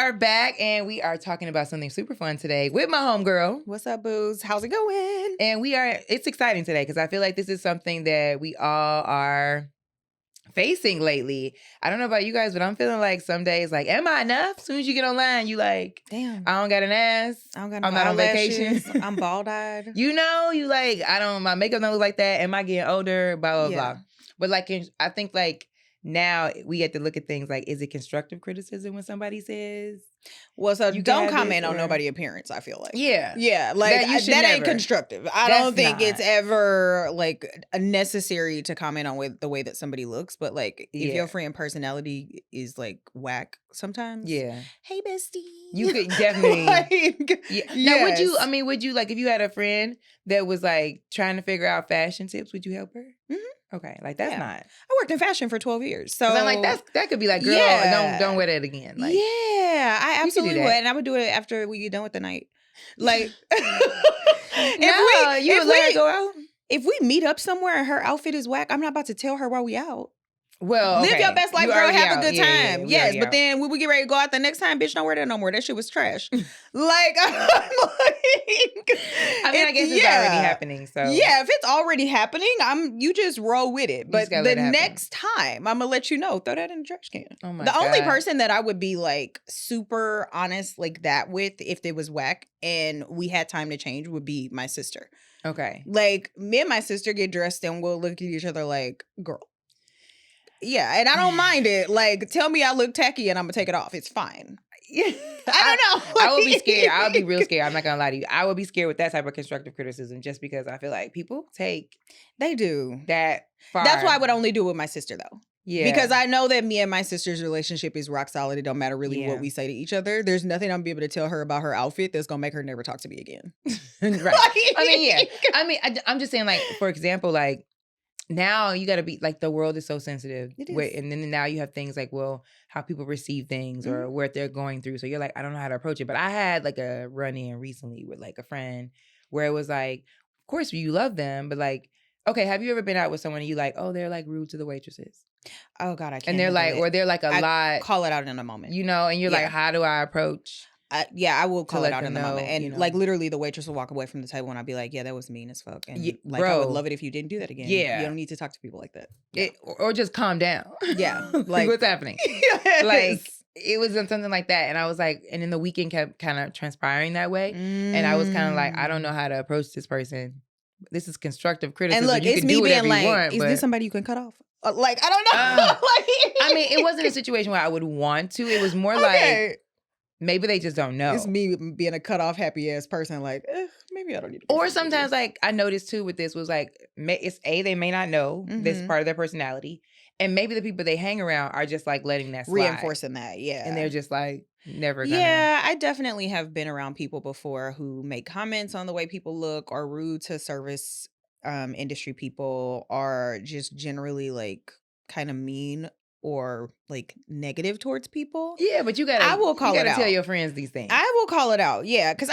are back and we are talking about something super fun today with my homegirl. What's up, booze? How's it going? And it's exciting today because I feel like this is something that we all are facing lately. I don't know about you guys, but I'm feeling like some days, like, am I enough? As soon as you get online, you like, damn, I don't got an ass. I don't got no I'm not on vacation. I'm bald-eyed. You know, you like, my makeup don't look like that. Am I getting older? Blah, blah, blah. But like, I think like now we get to look at things like, is it constructive criticism when somebody says, well, so you don't comment on nobody's appearance, I feel like. Yeah, like that never. ain't constructive. I don't think it's ever like necessary to comment on the way that somebody looks, but like if your friend personality is like whack sometimes. Yeah. Hey, bestie. You could definitely. like, Now, would you like if you had a friend that was like trying to figure out fashion tips, would you help her? Mm-hmm. Okay, like that's not. I worked in fashion for 12 years, so I'm like that could be like, girl, don't wear that again. Like, I absolutely would, and I would do it after we get done with the night. Like, if we meet up somewhere and her outfit is whack, I'm not about to tell her while we out. Well, live your best life, girl. Have a good time. Yes, but out. Then when we get ready to go out the next time, bitch, don't wear that no more. That shit was trash. like, I guess it's already happening. So if it's already happening, you just roll with it. But the next time, I'm gonna let you know. Throw that in the trash can. Oh my God. The only person that I would be like super honest like that with, if it was whack and we had time to change, would be my sister. Okay, like me and my sister get dressed and we'll look at each other like, girl. Yeah, and I don't mind it. Like, tell me I look tacky and I'm gonna take it off. It's fine. I don't know. I would be scared. I would be real scared. I'm not gonna lie to you. I would be scared with that type of constructive criticism just because I feel like people take they do that far. That's why I would only do it with my sister though. Yeah. Because I know that me and my sister's relationship is rock solid. It don't matter really what we say to each other. There's nothing I'm gonna be able to tell her about her outfit that's gonna make her never talk to me again. Right. I'm just saying, like, for example, like, now you got to be like, the world is so sensitive. It is. And then now you have things like, well, how people receive things or what they're going through. So you're like, I don't know how to approach it. But I had like a run-in recently with like a friend where it was like, of course you love them, but like, okay, have you ever been out with someone and you like, oh, they're like rude to the waitresses? Oh God, I can't. And they're like, or they're like a lot. Call it out in a moment. You know, and you're like, how do I approach? I will call it out in the moment. And you know. like literally the waitress will walk away from the table and I'll be like, yeah, that was mean as fuck. And like, bro, I would love it if you didn't do that again. Yeah. You don't need to talk to people like that. Yeah. Or just calm down. Yeah. Like what's happening? Yes. Like it was something like that. And I was like, and then the weekend kept kind of transpiring that way. And I was kind of like, I don't know how to approach this person. This is constructive criticism. And look, you it's can me do being like, want, is this somebody you can cut off? Like, I don't know. I mean, it wasn't a situation where I would want to. It was more like, maybe they just don't know. It's me being a cut off happy ass person. Like, maybe I don't need to. Or sometimes, like, I noticed too with this was like, it's they may not know this part of their personality. And maybe the people they hang around are just like letting that slide. Reinforcing that, yeah. And they're just like, never gonna. Yeah, I definitely have been around people before who make comments on the way people look, or rude to service industry people, are just generally like kind of mean or like negative towards people. Yeah, but I will call it out. Tell your friends these things. I will call it out. Yeah, because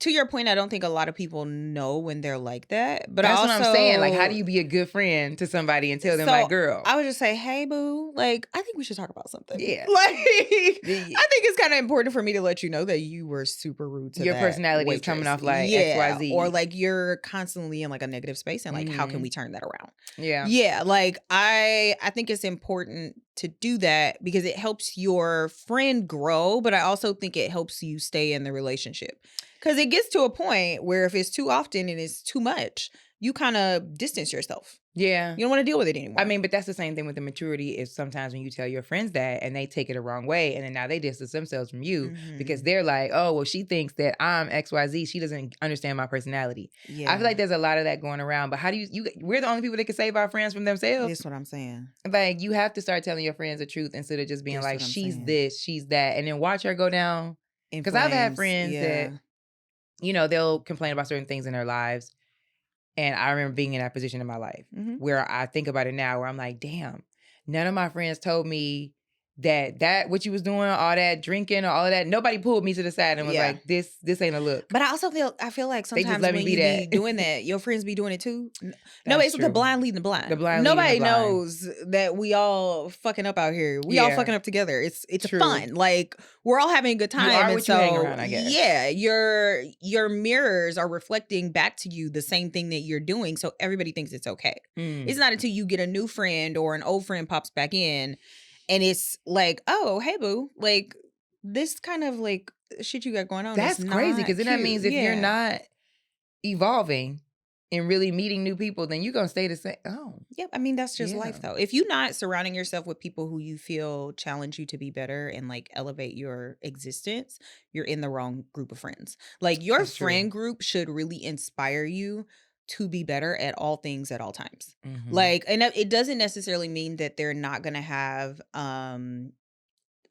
to your point, I don't think a lot of people know when they're like that. But that's what I'm saying. Like, how do you be a good friend to somebody and tell them, like, girl? I would just say, hey, boo, like, I think we should talk about something. Yeah. Like, I think it's kind of important for me to let you know that you were super rude to your that personality waitress. is coming off like XYZ. Or like you're constantly in like a negative space and like, how can we turn that around? Yeah. Yeah. Like, I think it's important to do that because it helps your friend grow, but I also think it helps you stay in the relationship. Because it gets to a point where if it's too often and it's too much, you kind of distance yourself. Yeah. You don't want to deal with it anymore. I mean, but that's the same thing with the maturity is sometimes when you tell your friends that and they take it the wrong way and then now they distance themselves from you because they're like, oh, well, she thinks that I'm XYZ. She doesn't understand my personality. Yeah. I feel like there's a lot of that going around. But how do we're the only people that can save our friends from themselves. That's what I'm saying. Like, you have to start telling your friends the truth instead of just being like, she's this, she's that. And then watch her go down. Because I've had friends that, you know, they'll complain about certain things in their lives. And I remember being in that position in my life where I think about it now where I'm like, damn, none of my friends told me that what you was doing, all that drinking or all of that, nobody pulled me to the side and was like, this ain't a look. But I also feel like sometimes when you be doing that, your friends be doing it too. No, it's the blind leading the blind. Nobody knows that we all fucking up out here. We all fucking up together. It's fun. Like, we're all having a good time. You are what you hang around, I guess. Yeah, your mirrors are reflecting back to you the same thing that you're doing, so everybody thinks it's okay. It's not until you get a new friend or an old friend pops back in and it's like, oh, hey, boo. Like, this kind of like shit you got going on. That's crazy, because then that means if you're not evolving and really meeting new people, then you're going to stay the same. Oh. Yep. I mean, that's just life, though. If you're not surrounding yourself with people who you feel challenge you to be better and like elevate your existence, you're in the wrong group of friends. Like, your friend group should really inspire you to be better at all things at all times. Like, and it doesn't necessarily mean that they're not going to have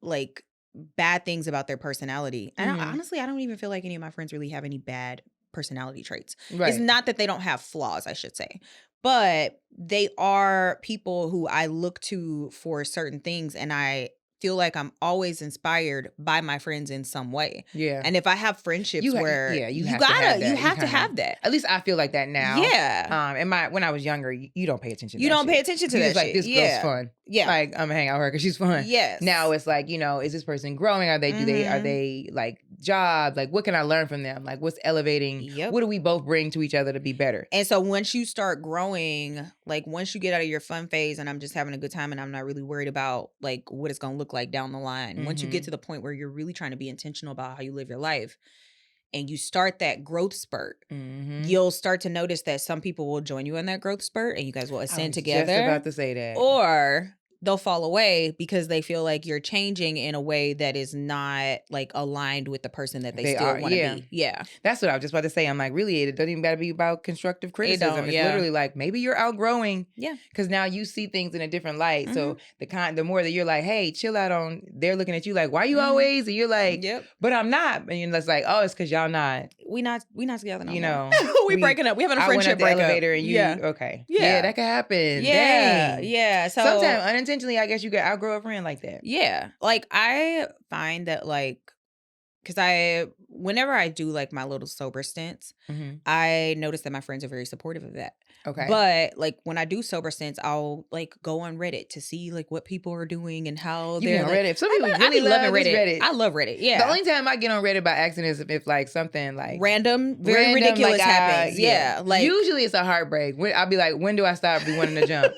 like bad things about their personality. And honestly, I don't even feel like any of my friends really have any bad personality traits. It's not that they don't have flaws, I should say, but they are people who I look to for certain things, and I feel like I'm always inspired by my friends in some way. Yeah. And if I have friendships you have to have that. At least I feel like that now. Yeah. And when I was younger, you don't pay attention to you that don't shit. pay attention to that like, shit. This girl's fun. Yeah. Like, I'm gonna hang out with her because she's fun. Yes. Now it's like, is this person growing? Are they like jobs? Like, what can I learn from them? Like, what's elevating? Yep. What do we both bring to each other to be better? And so once you start growing, like once you get out of your fun phase and I'm just having a good time and I'm not really worried about like what it's gonna look like down the line. Once you get to the point where you're really trying to be intentional about how you live your life and you start that growth spurt, you'll start to notice that some people will join you in that growth spurt and you guys will ascend together. Just about to say that. Or they'll fall away because they feel like you're changing in a way that is not like aligned with the person that they still want to be. Yeah. That's what I was just about to say. I'm like, really, it doesn't even got to be about constructive criticism. It's literally like, maybe you're outgrowing. Yeah. Because now you see things in a different light. So the more that you're like, hey, chill out on, they're looking at you like, why you always? And you're like, but I'm not. And you're just like, oh, it's because y'all not. We not together no more. we breaking up. We having a friendship breakup. Elevator and you, okay. Yeah, that could happen. Yeah. Dang. Yeah. So sometimes unintentionally, I guess you could outgrow a friend like that. Yeah. Like, I find that, like, because whenever I do, like, my little sober stints, I notice that my friends are very supportive of that. Okay. But, like, when I do sober stints, I'll, like, go on Reddit to see, like, what people are doing and how they're, on Reddit. Some people really love Reddit. I love Reddit, yeah. The only time I get on Reddit by accident is if like, something, like... Random, ridiculous happens. Yeah. Like... Usually it's a heartbreak. I'll be like, when do I stop wanting to jump?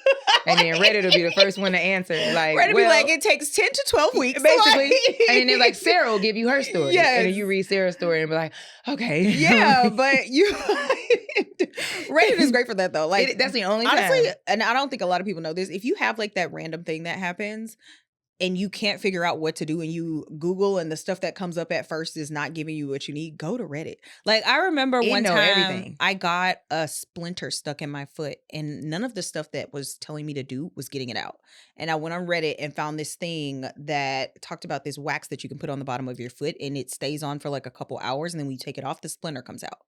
And then Reddit will be the first one to answer. Like, Reddit be like, it takes 10 to 12 weeks. Basically. And then they're like, Sarah will give you her story. Yes. And then you read Sarah's story and be like, okay. Yeah, but you... Reddit is great for that, though. Like, that's the only honestly, time. And I don't think a lot of people know this. If you have like that random thing that happens and you can't figure out what to do and you Google and the stuff that comes up at first is not giving you what you need, go to Reddit. Like, I remember one time I got a splinter stuck in my foot and none of the stuff that was telling me to do was getting it out. And I went on Reddit and found this thing that talked about this wax that you can put on the bottom of your foot and it stays on for like a couple hours and then when you take it off, the splinter comes out.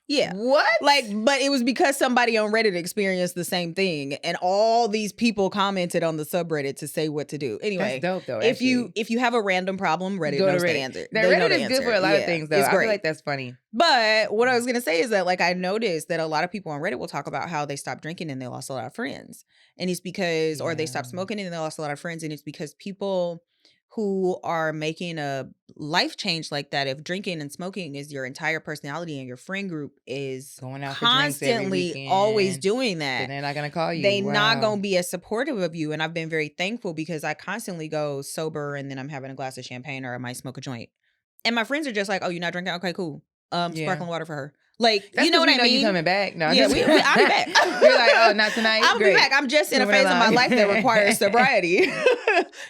Yeah. What? Like, but it was because somebody on Reddit experienced the same thing and all these people commented on the subreddit to say what to do. Anyway, that's dope though. If you have a random problem, Reddit knows the answer. Reddit is good for a lot of things though. It's great. I feel like that's funny. But what I was going to say is that like I noticed that a lot of people on Reddit will talk about how they stopped drinking and they lost a lot of friends. And it's because, or they stopped smoking and they lost a lot of friends. And it's because people who are making a life change like that, if drinking and smoking is your entire personality and your friend group is going out constantly always doing that, they're not going to call you. They're not going to be as supportive of you. And I've been very thankful because I constantly go sober and then I'm having a glass of champagne or I might smoke a joint. And my friends are just like, oh, you're not drinking? Okay, cool. Sparkling water for her. Like, that's you know what I mean? You coming back? No, yeah, I'll be back. You're like, oh, not tonight? I'll be back. I'm just in a phase of my life that requires sobriety.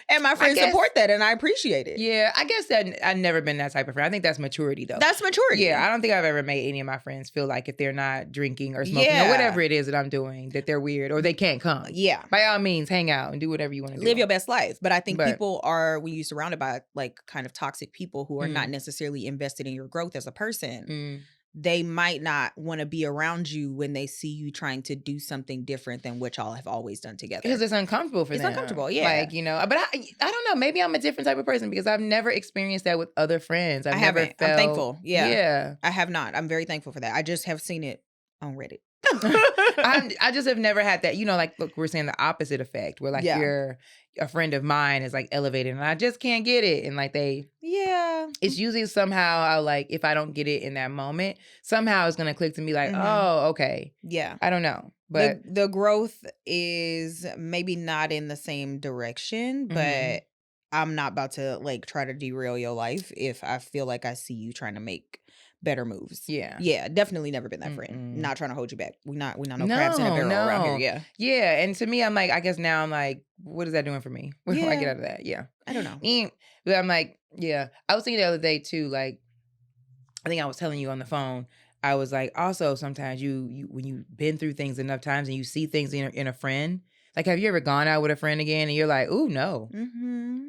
And my friends support that, and I appreciate it. Yeah, I guess that I've never been that type of friend. I think that's maturity, though. That's maturity. Yeah, I don't think I've ever made any of my friends feel like if they're not drinking or smoking or whatever it is that I'm doing, that they're weird or they can't come. Yeah. By all means, hang out and do whatever you want to do. Live your best life. But I think people are, when you're surrounded by like kind of toxic people who are not necessarily invested in your growth as a person, they might not want to be around you when they see you trying to do something different than what y'all have always done together. Because it's uncomfortable for them. It's uncomfortable, yeah. Like, you know, but I don't know. Maybe I'm a different type of person because I've never experienced that with other friends. I never haven't. felt. I'm thankful. Yeah. Yeah. I have not. I'm very thankful for that. I just have seen it on Reddit. I just have never had that, you know, like, look, we're saying the opposite effect where like you're a friend of mine is like elevated and I just can't get it. And like it's usually somehow like, if I don't get it in that moment, somehow it's going to click to me like, oh, okay. Yeah. I don't know. But the growth is maybe not in the same direction, but I'm not about to like try to derail your life if I feel like I see you trying to make better moves. Yeah. Yeah. Definitely never been that friend. Not trying to hold you back. We're not no crabs in a barrel around here. Yeah. Yeah. And to me, I'm like, I guess now I'm like, what is that doing for me? What do I get out of that? Yeah. I don't know. But I'm like, yeah. I was thinking the other day too, like, I think I was telling you on the phone, I was like, also sometimes you when you've been through things enough times and you see things in a friend, like, have you ever gone out with a friend again and you're like, ooh, no,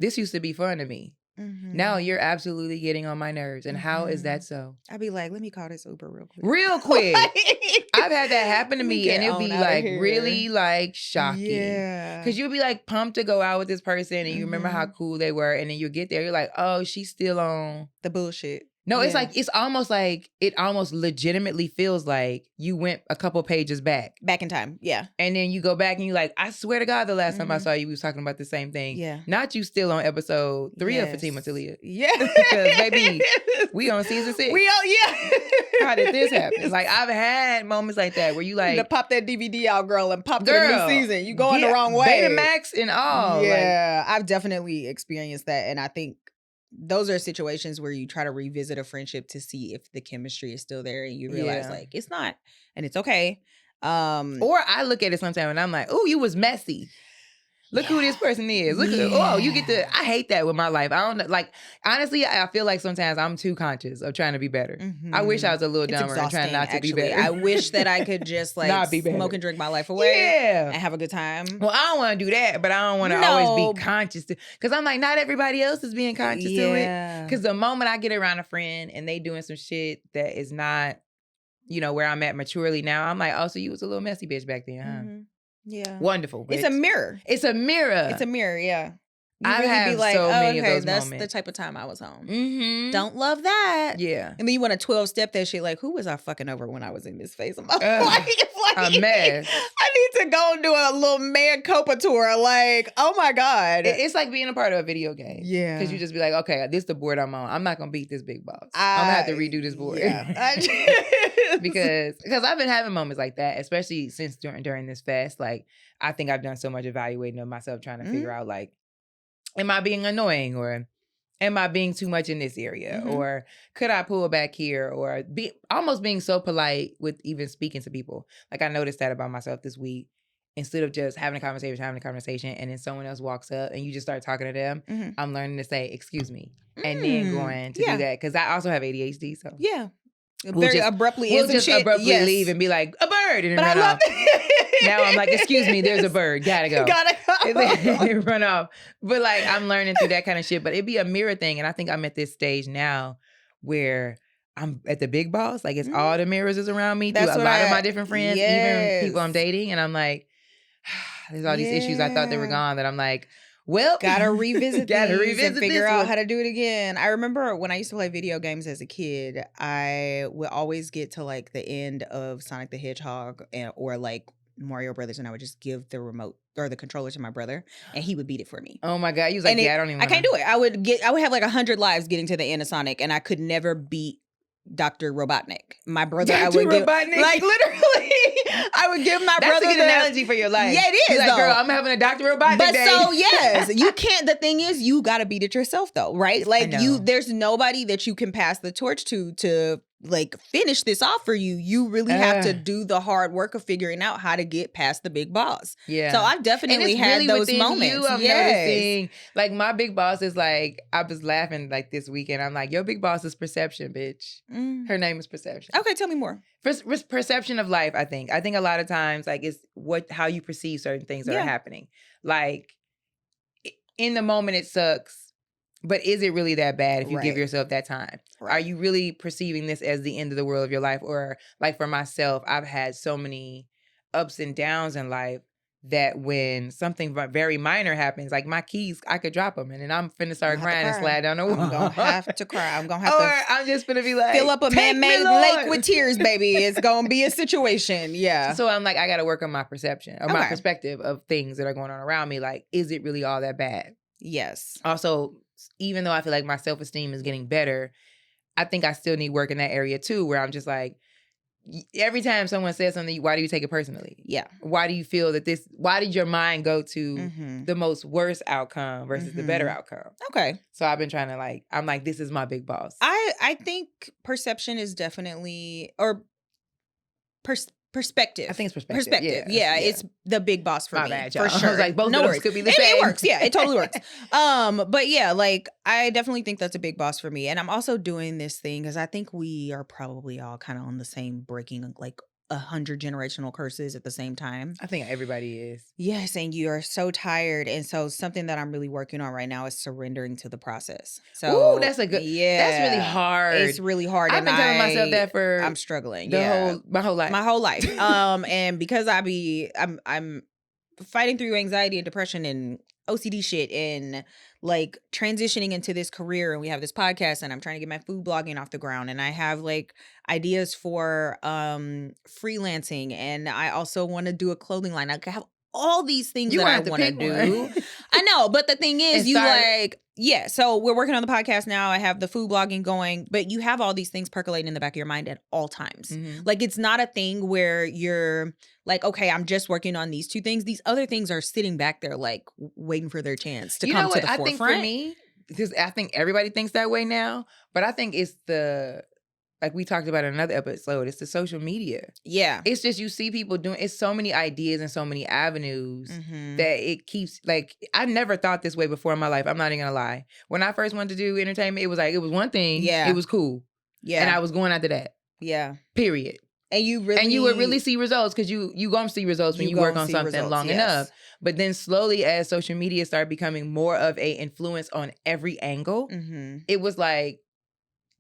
this used to be fun to me. Now you're absolutely getting on my nerves. And how is that so? I'd be like, let me call this Uber real quick. Real quick. I've had that happen to me and it'd be like really like shocking. Yeah. Because you'll be like pumped to go out with this person and you remember how cool they were. And then you get there, you're like, oh, she's still on the bullshit. No, it's like, it's almost like, it almost legitimately feels like you went a couple pages back. Back in time, yeah. And then you go back and you're like, I swear to God, the last time I saw you, we was talking about the same thing. Yeah. Not you still on episode 3 of Fatima Talia. Yeah. Because, baby, we on season 6. How did this happen? Like, I've had moments like that where you like. You pop that DVD out, girl, and pop to the new season. You going the wrong way. Betamax and all. Yeah, like, I've definitely experienced that. And I think those are situations where you try to revisit a friendship to see if the chemistry is still there and you realize like it's not and it's okay. Or I look at it sometimes and I'm like, oh, you was messy. Look who this person is. Look at you get to, I hate that with my life. I don't like, honestly, I feel like sometimes I'm too conscious of trying to be better. I wish I was a little dumber and trying not to be better. I wish that I could just like not be smoke and drink my life away and have a good time. Well, I don't want to do that, but I don't want to always be conscious because I'm like, not everybody else is being conscious to it. Because the moment I get around a friend and they doing some shit that is not, you know, where I'm at maturely now, I'm like, oh, so you was a little messy bitch back then, huh? Yeah. Wonderful. It's a mirror. It's a mirror. It's a mirror, yeah. I really have be like, so many of those that's moments. The type of time I was home. Don't love that. Yeah. And then you want to 12-step that shit like, who was I fucking over when I was in this phase of my life? A mess. I need to go and do a little man Copa tour. Like, oh my God. It's like being a part of a video game. Yeah. Because you just be like, okay, this is the board I'm on. I'm not going to beat this big boss. I'm going to have to redo this board. Yeah. because I've been having moments like that, especially since during this fast. Like, I think I've done so much evaluating of myself trying to figure out like, am I being annoying or am I being too much in this area? Or could I pull back here? Or almost being so polite with even speaking to people. Like I noticed that about myself this week. Instead of just having a conversation, and then someone else walks up and you just start talking to them, I'm learning to say, excuse me. And then going to do that. Because I also have ADHD. So yeah. We'll just abruptly leave and be like, a bird. And then run off. Now I'm like, excuse me, there's a bird. Gotta go. And then run off. But like, I'm learning through that kind of shit. But it'd be a mirror thing. And I think I'm at this stage now where I'm at the big boss. Like, it's all the mirrors is around me through a lot of my different friends, even people I'm dating. And I'm like, there's all these issues I thought they were gone that I'm like, well, gotta revisit and figure out how to do it again. I remember when I used to play video games as a kid, I would always get to like the end of Sonic the Hedgehog or like Mario Brothers, and I would just give the remote or the controller to my brother, and he would beat it for me. Oh my God, he was like, I don't even. I can't do it. I would have like 100 lives getting to the end of Sonic, and I could never beat Dr. Robotnik. My brother, I would give, like literally, I would give my brother. That's a good analogy for your life. Yeah, it is. Like, girl, I'm having a Dr. Robotnik day. So yes, you can't. The thing is, you got to beat it yourself, though, right? Like there's nobody that you can pass the torch to like finish this off for you. You really have to do the hard work of figuring out how to get past the big boss. Yeah. So I've definitely had really those moments. I'm noticing, like my big boss is like, I was laughing like this weekend. I'm like, your big boss is Perception, bitch. Her name is Perception. Okay, tell me more. Perception of life, I think. I think a lot of times, like, it's how you perceive certain things that are happening. Like, in the moment, it sucks. But is it really that bad if you give Right. yourself that time? Are Right. you really perceiving this as the end of the world of your life? Or like for myself, I've had so many ups and downs in life that when something very minor happens, like my keys, I could drop them and then I'm finna I'm start gonna have to crying and cry. slide down the wall. I'm gonna have to cry. I'm gonna have Or to I'm just finna be like, fill up a "Take me, man-made Lord." lake with tears, baby. It's gonna be a situation. Yeah. So I'm like, I gotta work on my perception or my Okay. perspective of things that are going on around me. Like, is it really all that bad? Yes. Also, even though I feel like my self-esteem is getting better, I think I still need work in that area too, where I'm just like, every time someone says something, why do you take it personally? Yeah. Why do you feel that why did your mind go to Mm-hmm. the most worst outcome versus the better outcome? Okay. So I've been trying to I'm like, this is my big boss. I think perception is definitely, or perspective. I think it's perspective. Yeah, it's the big boss for my me. bad, For y'all. sure. I was like, both no of those worries. could be the same. It works. Yeah, it totally works. But yeah, like I definitely think that's a big boss for me. And I'm also doing this thing because I think we are probably all kind of on the same breaking, like 100 generational curses at the same time. I think everybody is. Yes, and you are so tired. And so something that I'm really working on right now is surrendering to the process. So Ooh, that's a good. yeah. That's really hard. It's really hard. I've been telling myself that for I'm struggling. my whole life. My whole life. And because I'm fighting through anxiety and depression and OCD shit and like transitioning into this career, and we have this podcast and I'm trying to get my food blogging off the ground, and I have like ideas for freelancing, and I also want to do a clothing line. I have all these things that I want to do. I know, but the thing is, so we're working on the podcast now. I have the food blogging going, but you have all these things percolating in the back of your mind at all times. Mm-hmm. Like it's not a thing where you're like, okay, I'm just working on these two things. These other things are sitting back there, like waiting for their chance to come to the forefront. I think for me, because I think everybody thinks that way now, but I think it's like we talked about in another episode, it's the social media. Yeah. It's just you see people doing, it's so many ideas and so many avenues that it keeps, like, I never thought this way before in my life. I'm not even gonna lie. When I first wanted to do entertainment, it was one thing. Yeah. It was cool. Yeah. And I was going after that. Yeah. Period. And you would really see results because you gonna see results when you work on something long enough. But then slowly, as social media started becoming more of a influence on every angle, it was like,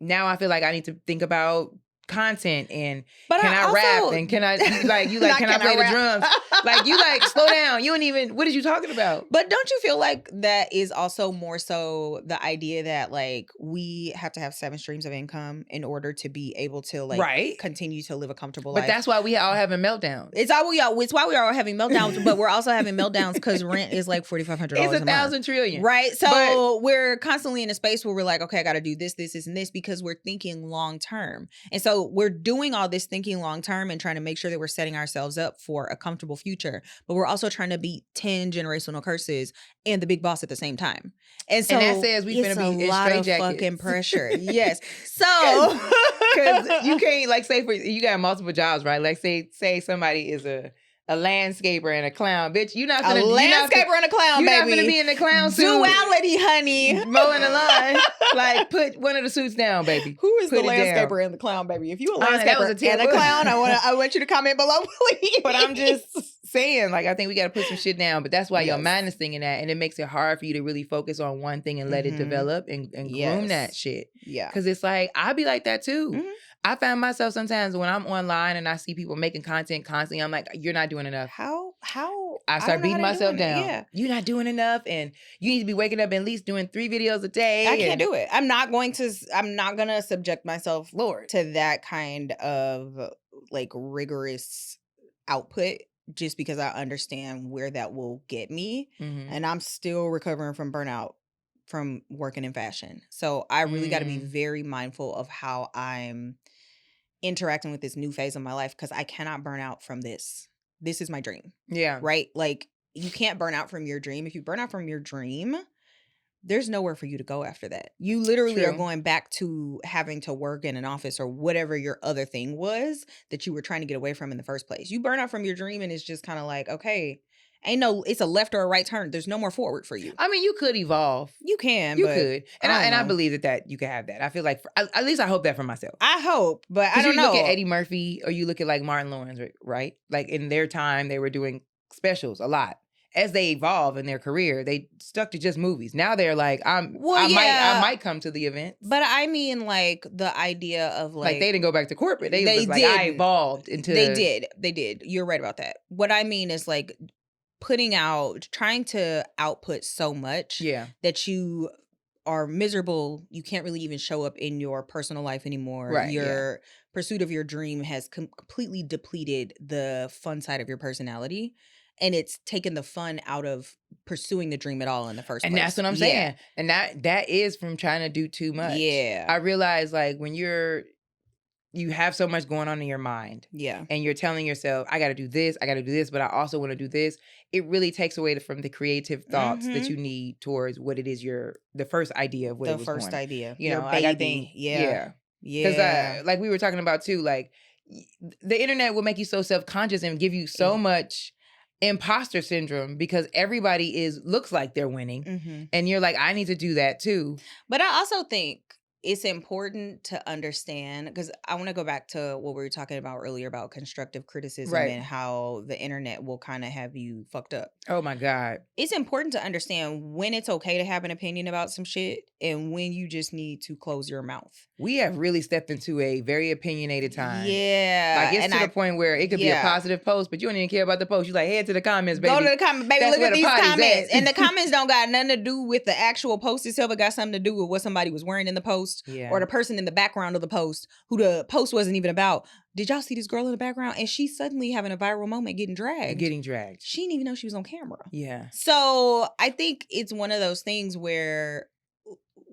now I feel like I need to think about content and can I rap and can I can I play the drums? Like you slow down. You don't even, what are you talking about? But don't you feel like that is also more so the idea that like we have to have 7 streams of income in order to be able to continue to live a comfortable life? But that's why we all having meltdowns. It's why we are all having meltdowns, but we're also having meltdowns because rent is like $4,500 it's 1,000 trillion. Right? So we're constantly in a space where we're like, okay, I got to do this, and this because we're thinking long term. And so we're doing all this thinking long term and trying to make sure that we're setting ourselves up for a comfortable future. But we're also trying to beat 10 generational curses and the big boss at the same time. And so that says we finna be in lot of fucking pressure. Yes. So because you can't say you got multiple jobs, right? Like say somebody is a landscaper and a clown, bitch. You're not gonna landscaper and a clown, baby. You're not gonna be in the clown suit. Duality, honey. Mowing the lawn. Like put one of the suits down, baby. Who is the landscaper and the clown, baby? If you a landscaper and a clown, I want you to comment below, please. But I'm just saying, I think we got to put some shit down. But that's why your mind is thinking that, and it makes it hard for you to really focus on one thing and let it develop and groom that shit. Yeah, because it's like I'll be like that too. I find myself sometimes when I'm online and I see people making content constantly, I'm like, you're not doing enough. How? I start beating myself down. Yeah. You're not doing enough, and you need to be waking up and at least doing 3 videos a day. I can't do it. I'm not gonna subject myself, Lord, to that kind of rigorous output just because I understand where that will get me. And I'm still recovering from burnout from working in fashion. So I really got to be very mindful of how I'm interacting with this new phase of my life because I cannot burn out from this. This is my dream. Yeah. Right? Like you can't burn out from your dream. If you burn out from your dream, there's nowhere for you to go after that. You literally are going back to having to work in an office or whatever your other thing was that you were trying to get away from in the first place. You burn out from your dream and it's just kind of like, okay, it's a left or a right turn. There's no more forward for you. I mean, you could evolve. You can. You could. And I believe that you can have that. I feel like, at least I hope that for myself. I hope, but I don't know. You look at Eddie Murphy or you look at Martin Lawrence, right? Like in their time, they were doing specials a lot. as they evolve in their career, they stuck to just movies. Now they're like, I might come to the event. But I mean, like, the idea of like they didn't go back to corporate. They was like, I evolved into. They did. You're right about that. What I mean is like trying to output so much that you are miserable. You can't really even show up in your personal life anymore. Right, your pursuit of your dream has completely depleted the fun side of your personality. And it's taken the fun out of pursuing the dream at all in the first place. And that's what I'm saying. And that is from trying to do too much. Yeah. I realize like when you have so much going on in your mind. Yeah. And you're telling yourself, I got to do this, but I also want to do this. It really takes away from the creative thoughts that you need towards what it is the first idea of what it was The first going. idea. You your know, baby. I think, Yeah. Because like we were talking about too, like the internet will make you so self-conscious and give you so much imposter syndrome because everybody looks like they're winning. And you're like, I need to do that too. But I also think it's important to understand, because I want to go back to what we were talking about earlier about constructive criticism and how the internet will kind of have you fucked up. Oh my God. It's important to understand when it's okay to have an opinion about some shit and when you just need to close your mouth. We have really stepped into a very opinionated time. Yeah. Like it's to the point where it could be a positive post, but you don't even care about the post. You like, head to the comments, baby. Go to the comments, baby. That's look at these comments. at. And the comments don't got nothing to do with the actual post itself. It got something to do with what somebody was wearing in the post or the person in the background of the post who the post wasn't even about. Did y'all see this girl in the background? And she's suddenly having a viral moment getting dragged. She didn't even know she was on camera. Yeah. So I think it's one of those things where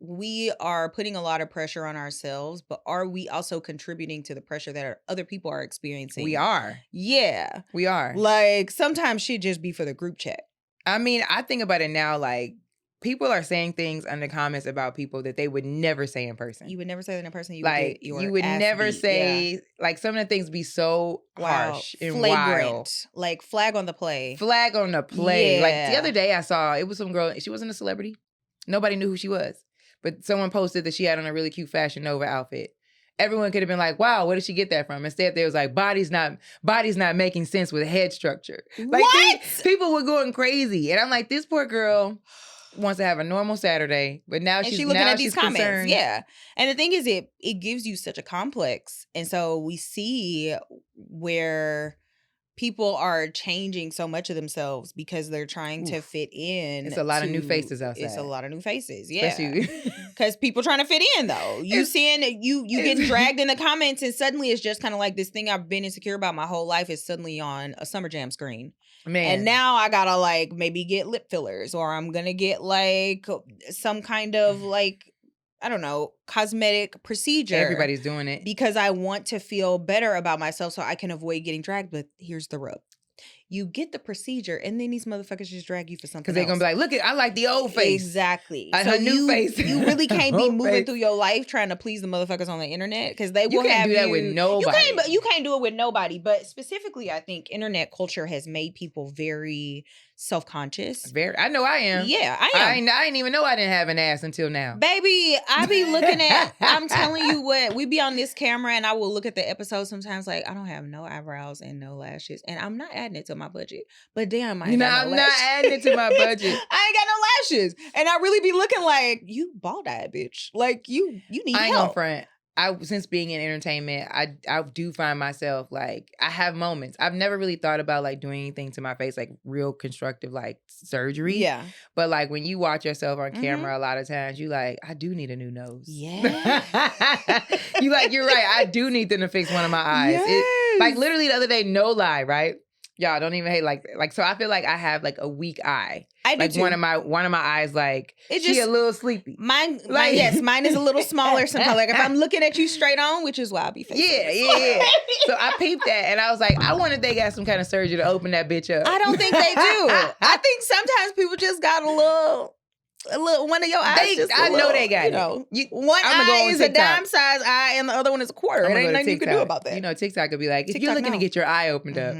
we are putting a lot of pressure on ourselves, but are we also contributing to the pressure that other people are experiencing? We are. Yeah. We are. Like sometimes shit just be for the group chat. I mean, I think about it now, like people are saying things under comments about people that they would never say in person. You would never say that in person. You would never say, like some of the things be so harsh and flagrant. wild. Like flag on the play. Flag on the play. Yeah. Like the other day I saw, it was some girl, she wasn't a celebrity. Nobody knew who she was. But someone posted that she had on a really cute Fashion Nova outfit. Everyone could have been like, wow, where did she get that from? Instead, there was like, body's not making sense with head structure. Like, what? People were going crazy. And I'm like, this poor girl wants to have a normal Saturday, but now she's looking at these comments. Concerned. Yeah. And the thing is, it gives you such a complex. And so we see where people are changing so much of themselves because they're trying to fit in. It's a lot of new faces outside. It's a lot of new faces, yeah. Because people trying to fit in, though. You seeing you getting dragged in the comments, and suddenly it's just kind of like this thing I've been insecure about my whole life is suddenly on a Summer Jam screen. Man. And now I gotta like maybe get lip fillers, or I'm gonna get like some kind of like, I don't know, cosmetic procedure. Everybody's doing it. Because I want to feel better about myself so I can avoid getting dragged. But here's the rub. You get the procedure, and then these motherfuckers just drag you for something. Because they're going to be like, look, I like the old face. Exactly. Her new face. You really can't be moving through your life trying to please the motherfuckers on the internet, because they will have you. You can't do that with nobody. You can't do it with nobody. But specifically, I think internet culture has made people very self-conscious. I know I am. Yeah, I am. I didn't even know I didn't have an ass until now. Baby, I be looking at, I'm telling you what, we be on this camera and I will look at the episode sometimes like, I don't have no eyebrows and no lashes. And I'm not adding it to my budget. But damn, I'm not adding it to my budget. I ain't got no lashes. And I really be looking like, you bald-eyed bitch. Like, you need help. I ain't gonna front. Since being in entertainment, I do find myself like I have moments. I've never really thought about like doing anything to my face, like real constructive like surgery. Yeah. But like when you watch yourself on camera, a lot of times you like, I do need a new nose. Yeah. You're right. I do need them to fix one of my eyes. Yes. Like literally the other day, no lie, right? Y'all don't even hate like so I feel like I have like a weak eye. I do like too. one of my eyes like she a little sleepy. Mine is a little smaller sometimes. Like if I'm looking at you straight on, which is why I be facing. Yeah. So I peeped that and I was like, I wonder if they got some kind of surgery to open that bitch up. I don't think they do. I think sometimes people just got a little one of your eyes. I know they got one eye is a dime size eye and the other one is a quarter. It ain't nothing you can do about that. You know, TikTok could be like, if you're looking to get your eye opened up,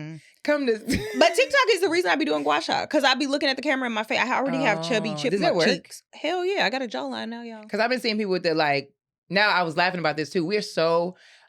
come to. But TikTok is the reason I be doing gua sha, because I be looking at the camera in my face. I already have chubby chip in my cheeks. Hell yeah, I got a jawline now, y'all. Because I've been seeing people with the like. Now I was laughing about this too.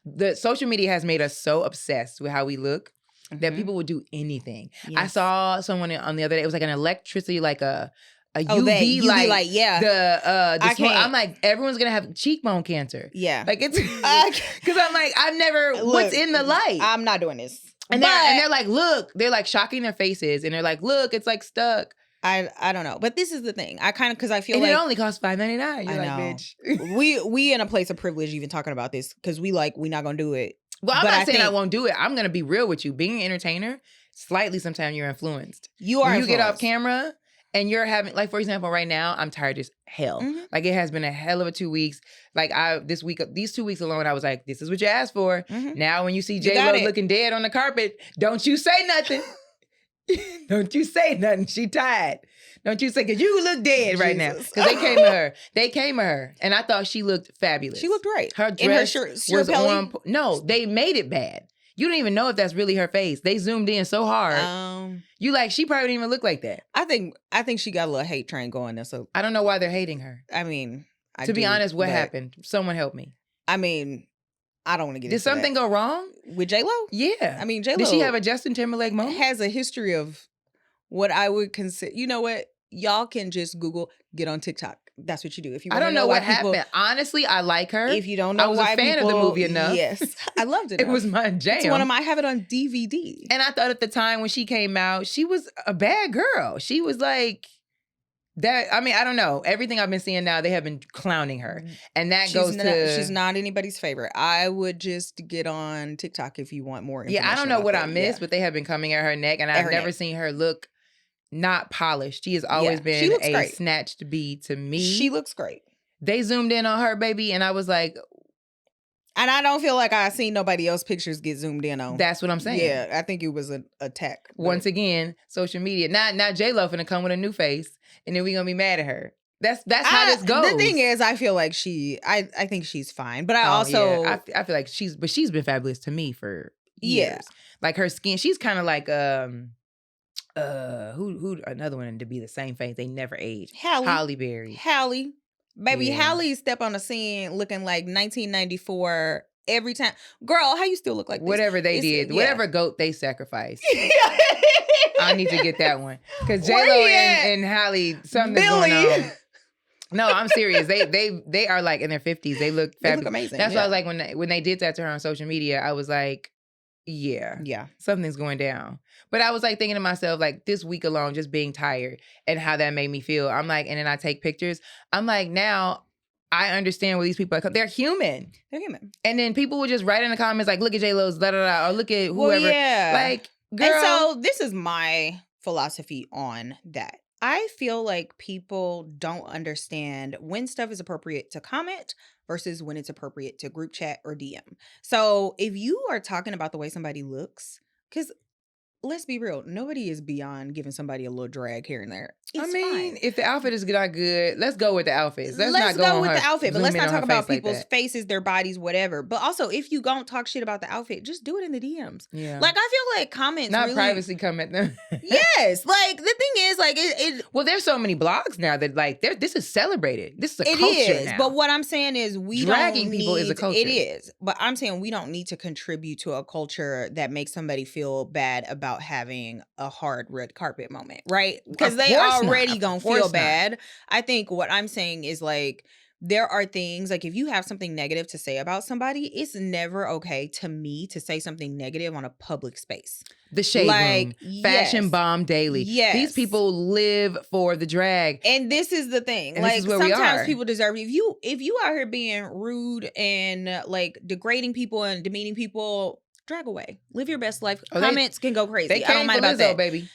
The social media has made us so obsessed with how we look that people would do anything. Yes. I saw someone on the other day. It was like an electricity, like a UV light. Yeah. The smoke. I'm like, everyone's gonna have cheekbone cancer. Yeah. Like it's because I'm like, I've never. Look, what's in the light? I'm not doing this. And they're like, look, they're like shocking their faces, and they're like, look, it's like stuck. I don't know, but this is the thing. I kind of because I feel and like it only costs $5.99. You're I like, know. bitch. we in a place of privilege even talking about this because we not gonna do it. Well, I'm not saying I won't do it. I'm gonna be real with you. Being an entertainer, slightly sometimes you're influenced. You are. When you get off camera and you're having, like, for example, right now I'm tired as hell. Mm-hmm. Like it has been a hell of a 2 weeks. Like these 2 weeks alone, I was like, this is what you asked for. Mm-hmm. Now when you see J-Lo looking dead on the carpet, don't you say nothing. Don't you say nothing. She tired. Don't you say, because you look dead right now. Because they came at her. They came at her. And I thought she looked fabulous. She looked great. Her dress in her shirt was belly? on. No, they made it bad. You don't even know if that's really her face. They zoomed in so hard. You like, she probably didn't even look like that. I think she got a little hate train going there. So I don't know why they're hating her. I mean, to be honest, what happened? Someone help me. I mean, I don't want to get into Did something go wrong? With J-Lo? Yeah. I mean, J-Lo. Did she have a Justin Timberlake moment? Has a history of what I would consider, you know what? Y'all can just Google, get on TikTok. That's what you do. If you I don't know what happened. Honestly, I like her. If you don't know, I was a fan of the movie enough. Yes, I loved it. It was my jam. It's one of my. I have it on DVD. And I thought at the time when she came out, she was a bad girl. She was like that. I mean, I don't know. Everything I've been seeing now, they have been clowning her, and that she's not anybody's favorite. I would just get on TikTok if you want more information. Yeah, I don't know what I missed, but they have been coming at her neck, and I've never seen her look not polished. She has always been a snatched bee to me. She looks great. They zoomed in on her, baby, and I was like, and I don't feel like I seen nobody else pictures get zoomed in on. That's what I'm saying. Yeah, I think it was an attack. Once again, social media. Now J-Lo finna come with a new face, and then we gonna be mad at her. That's how this goes. The thing is, I feel like I think she's fine, but I feel like she's been fabulous to me for years. Yeah. Like her skin, she's kind of like who another one to be the same face. They never age. Halle Berry. Baby, Halle step on the scene looking like 1994 every time. Girl, how you still look like this? Whatever they did, whatever goat they sacrificed. I need to get that one. Because J-Lo and Halle, something's going on. No, I'm serious. They are like in their 50s. They look fabulous. They look amazing. That's why I was like, when they did that to her on social media, I was like, yeah, something's going down. But I was like thinking to myself, like this week alone, just being tired and how that made me feel. I'm like, and then I take pictures. I'm like, now I understand where these people are. They're human. They're human. And then people would just write in the comments like, look at J-Lo's da da da, or look at whoever. Well, yeah. Like, girl. And so this is my philosophy on that. I feel like people don't understand when stuff is appropriate to comment versus when it's appropriate to group chat or DM. So if you are talking about the way somebody looks, because let's be real, nobody is beyond giving somebody a little drag here and there. It's fine. If the outfit is not good, let's go with the outfits. Let's not go with the outfit, but let's not talk about people's people's faces, their bodies, whatever. But also, if you don't talk shit about the outfit, just do it in the DMs. Yeah. Like, I feel like comments not really... privacy come at them. Yes. Like, the thing is, like, it... Well, there's so many blogs now that, like, this is celebrated. This is a culture now. But what I'm saying is dragging people is a culture. It is. But I'm saying we don't need to contribute to a culture that makes somebody feel bad about having a hard red carpet moment, right? Because they already gonna feel bad. I think what I'm saying is like there are things like if you have something negative to say about somebody, it's never okay to me to say something negative on a public space. The shade room, fashion bomb daily. Yes. These people live for the drag. And this is the thing. And like this is where sometimes people deserve if you out here being rude and like degrading people and demeaning people, drag away. Live your best life. Comments can go crazy. They I don't mind about Lizzo, that, baby.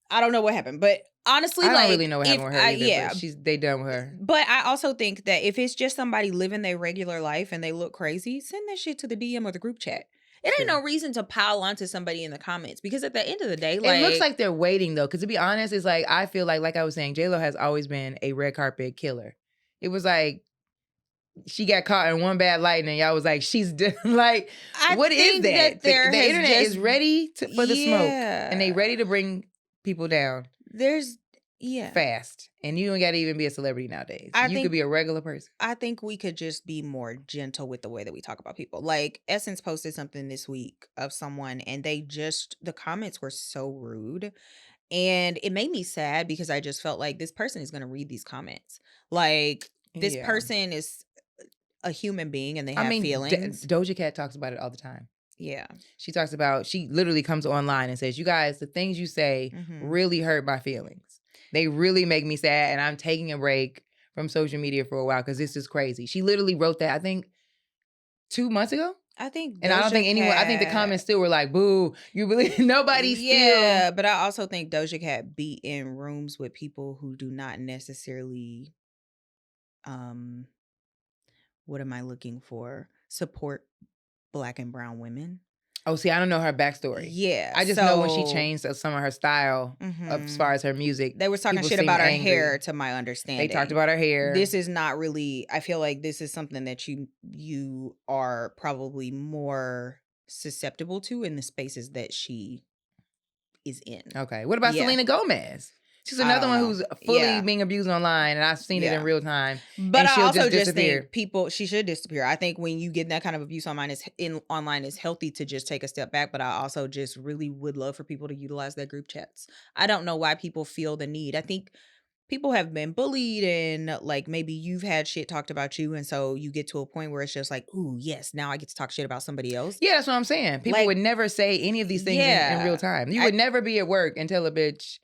I don't know what happened, but honestly, I don't really know what happened with her either, but they done with her. But I also think that if it's just somebody living their regular life and they look crazy, send that shit to the DM or the group chat. It ain't no reason to pile onto somebody in the comments because at the end of the day, like... It looks like they're waiting though, because to be honest, it's like, I feel like I was saying, J-Lo has always been a red carpet killer. It was like, she got caught in one bad light and y'all was like, she's like, what is that? The internet is ready for the smoke and they ready to bring people down. There's Yeah. fast. And you don't got to even be a celebrity nowadays. I You could think be a regular person. I think we could just be more gentle with the way that we talk about people. Like Essence posted something this week of someone and the comments were so rude. And it made me sad because I just felt like this person is going to read these comments. Like this Yeah. person is a human being and they I have mean, feelings. Doja Cat talks about it all the time. Yeah. She talks about, she literally comes online and says, you guys, the things you say really hurt my feelings. They really make me sad, and I'm taking a break from social media for a while because this is crazy. She literally wrote that, I think, 2 months ago. I think And I don't think anyone, I think the comments still were like, boo, you believe nobody still. Yeah, but I also think Doja Cat be in rooms with people who do not necessarily what am I looking for? Support Black and brown women. Oh, see, I don't know her backstory. Yeah. I just know when she changed some of her style as far as her music. They were talking people shit seemed about her angry. hair, to my understanding. They talked about her hair. This is not really, I feel like this is something that you are probably more susceptible to in the spaces that she is in. Okay. What about Selena Gomez? She's another one who's fully being abused online, and I've seen it in real time. But I also just disappear. think she should disappear. I think when you get that kind of abuse online, it's healthy to just take a step back. But I also just really would love for people to utilize their group chats. I don't know why people feel the need. I think people have been bullied, and like maybe you've had shit talked about you, and so you get to a point where it's just like, ooh, yes, now I get to talk shit about somebody else. Yeah, that's what I'm saying. People would never say any of these things in real time. You would never be at work and tell a bitch,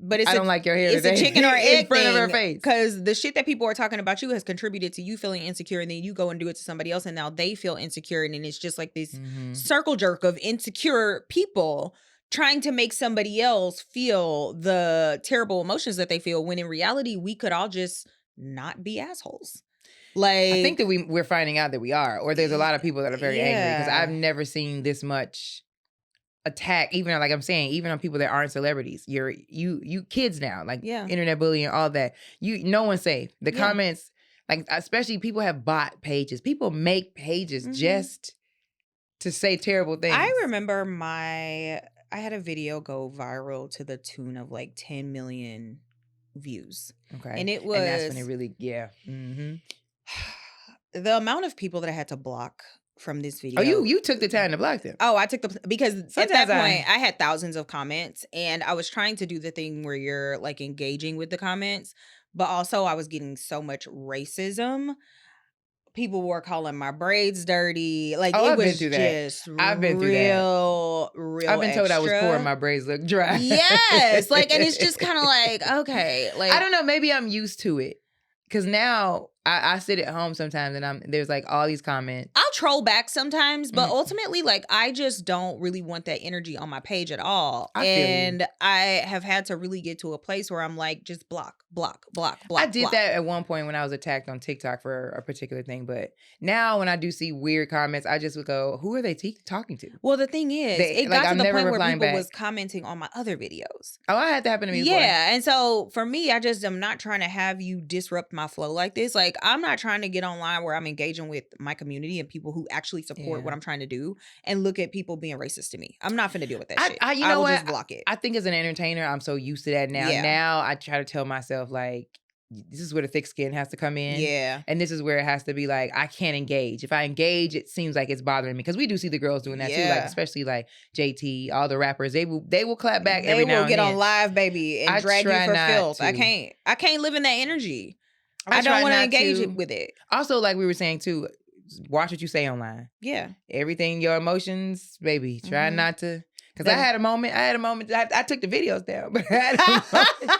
but I don't like your hair today. It's a chicken or egg in front of her face. Because the shit that people are talking about you has contributed to you feeling insecure, and then you go and do it to somebody else, and now they feel insecure, and then it's just like this circle jerk of insecure people trying to make somebody else feel the terrible emotions that they feel, when in reality we could all just not be assholes. Like, I think that we're finding out that we are, or there's a lot of people that are very angry, because I've never seen this much attack, even like I'm saying, even on people that aren't celebrities. You kids now, like internet bullying, all that. No one's safe. The comments, like especially people have bot pages. People make pages just to say terrible things. I remember I had a video go viral to the tune of like 10 million views. Okay. And it was, and that's when it really, the amount of people that I had to block from this video. Oh, you took the time to block them. Oh, I took because sometimes at that point I had thousands of comments, and I was trying to do the thing where you're like engaging with the comments, but also I was getting so much racism. People were calling my braids dirty. Like, it was just I've been through real, real. I've been told I was poor and my braids look dry. Yes, like, and it's just kind of like, okay, like, I don't know, maybe I'm used to it. Because now I sit at home sometimes and there's like all these comments. I'll troll back sometimes, but ultimately, like, I just don't really want that energy on my page at all. I have had to really get to a place where I'm like, just block. I did that at one point when I was attacked on TikTok for a particular thing. But now when I do see weird comments, I just would go, who are they talking to? Well, the thing is, it got to the point where people was commenting on my other videos. Oh, I had that happen to me before. Yeah, and so for me, I just am not trying to have you disrupt my flow like this. Like, I'm not trying to get online where I'm engaging with my community and people who actually support what I'm trying to do, and look at people being racist to me. I'm not finna deal with that shit. You know what? Just block it. I think as an entertainer, I'm so used to that now. Now I try to tell myself, like, this is where the thick skin has to come in. Yeah. And this is where it has to be like, I can't engage. If I engage, it seems like it's bothering me. Because we do see the girls doing that too. Like, especially like JT, all the rappers, they will clap back every now and then. They will get on live, baby, and drag you for filth. I can't live in that energy. I don't want to engage with it. Also, like we were saying too, watch what you say online. Yeah. Everything, your emotions, baby. Try not to. Because I had a moment. I took the videos down, but I had a moment.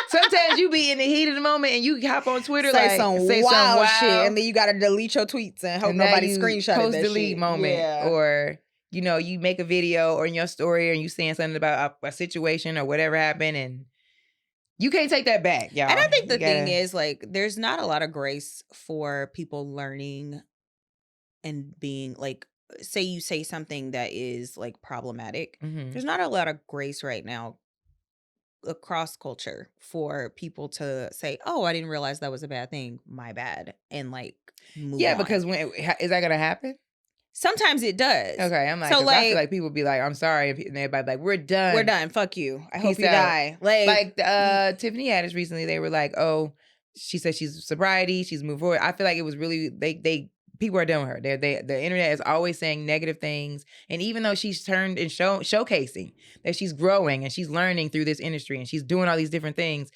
Sometimes you be in the heat of the moment and you hop on Twitter say some wild shit, and then you gotta delete your tweets and hope nobody screenshot post that delete shit. moment, or you make a video or in your story and you saying something about a situation or whatever happened, and you can't take that back, y'all. And I think the thing is, like, there's not a lot of grace for people learning and being like, say you say something that is like problematic. There's not a lot of grace right now across culture for people to say, oh, I didn't realize that was a bad thing, my bad, and like move on. Because when is that gonna happen? Sometimes it does. Okay, I'm like, so I feel like people be like, I'm sorry, and everybody like, we're done. We're done. Fuck you. I hope Peace you out. die. Like Tiffany Haddish recently, they were like, oh, she said she's sobriety, she's moved forward. I feel like it was really they people are done with her. The internet is always saying negative things, and even though she's turned and showcasing that she's growing and she's learning through this industry and she's doing all these different things.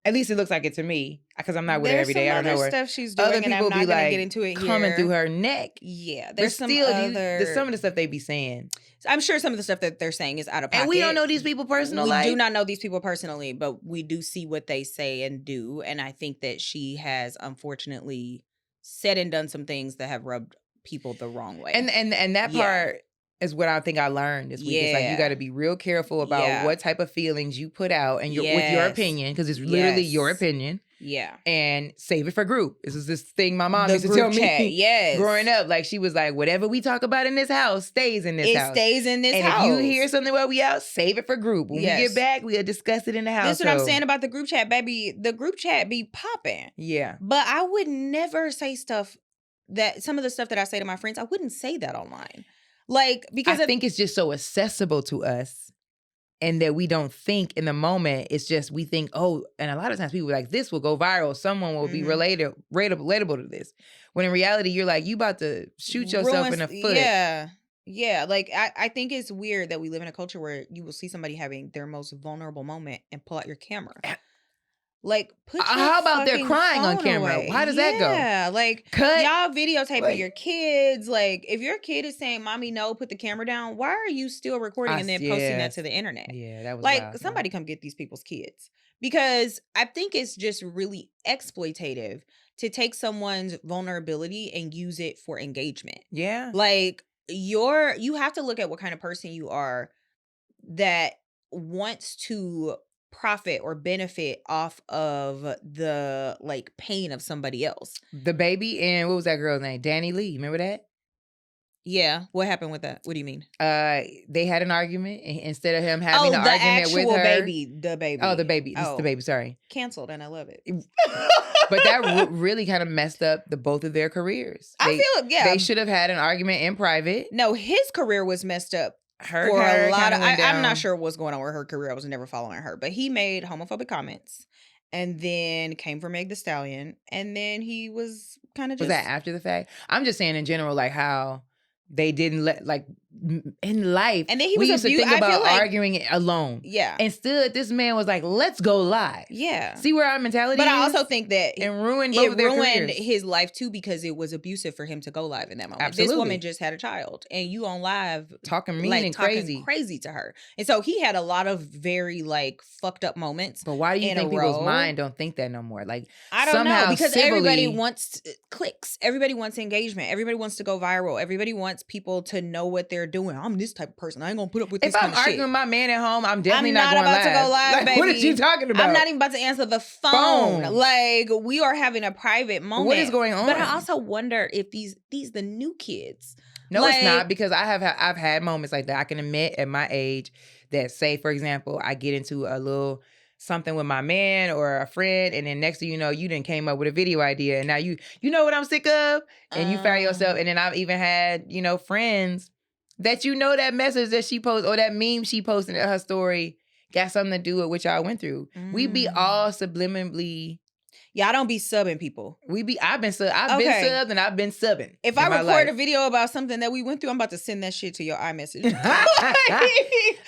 At least it looks like it to me, because I'm not with her every day. I don't know her. Stuff she's doing, other people and I'm be not gonna like get into it coming here. through her neck. Yeah, there's some other. Some of the stuff they be saying. I'm sure some of the stuff that they're saying is out of pocket. And we don't know these people personally. We do not know these people personally, but we do see what they say and do. And I think that she has unfortunately said and done some things that have rubbed people the wrong way. And that part is what I think I learned this week. It's like you got to be real careful about what type of feelings you put out and with your opinion, because it's literally your opinion. Yeah. And save it for group. This is this thing my mom used to tell me growing up. Like, she was like, whatever we talk about in this house stays in this house. It stays in this house. And if you hear something while we out, save it for group. When we get back, we'll discuss it in the house. That's what I'm saying about the group chat, baby. The group chat be popping. Yeah. But I would never say stuff that, some of the stuff that I say to my friends, I wouldn't say that online. Like, because I think it's just so accessible to us, and that we don't think in the moment. It's just, we think, oh, and a lot of times people are like, this will go viral. Someone will be relatable to this. When in reality, you're like, you about to shoot yourself in the foot. Yeah. Yeah. Like, I think it's weird that we live in a culture where you will see somebody having their most vulnerable moment and pull out your camera. Like, put your how about they're crying on camera? Away. How does that go? Yeah, like, cut. Y'all videotaping your kids. Like, if your kid is saying, "Mommy, no, put the camera down," why are you still recording and then posting that to the internet? Yeah, that was like, wild, somebody come get these people's kids, because I think it's just really exploitative to take someone's vulnerability and use it for engagement. Yeah, like you have to look at what kind of person you are that wants to profit or benefit off of the like pain of somebody else. The baby, and what was that girl's name? Danny Lee. Remember that? Yeah. What happened with that? What do you mean? They had an argument, and instead of him having an argument with her. The baby. Oh, the baby. This is the baby. Sorry. Canceled, and I love it. But that really kind of messed up both of their careers. I feel they should have had an argument in private. No, his career was messed up. Her for a lot of, I'm not sure what's going on with her career. I was never following her, but he made homophobic comments, and then came for Meg Thee Stallion, and then he was kind of just. Was that after the fact? I'm just saying in general, like how they didn't let, like, in life. And then he we used to think about arguing alone. Yeah. Instead, this man was like, let's go live. Yeah. See where our mentality is? But I also think that it ruined both of their careers. His life too, because it was abusive for him to go live in that moment. Absolutely. This woman just had a child, and you on live talking mean and crazy to her. And so he had a lot of very like fucked up moments. But why do you think people's mind don't think that no more? Like, I don't know, because everybody wants clicks. Everybody wants engagement. Everybody wants to go viral. Everybody wants people to know what they're doing. I'm this type of person. I ain't gonna put up with this kind of shit. If I'm arguing with my man at home, I'm definitely not going about to go live, like, baby. What is she talking about? I'm not even about to answer the phone. Like, we are having a private moment. What is going on? But I also wonder if these the new kids. No, it's not, because I've had moments like that. I can admit at my age that, say, for example, I get into a little something with my man or a friend, and then next thing you know, you done came up with a video idea, and now you know what I'm sick of, and you find yourself. And then I've even had, friends that that message that she posted or that meme she posted in her story got something to do with what y'all went through. We be all subliminally. Y'all don't be subbing people. I've been subbed and I've been subbing. If I record a video about something that we went through, I'm about to send that shit to your iMessage.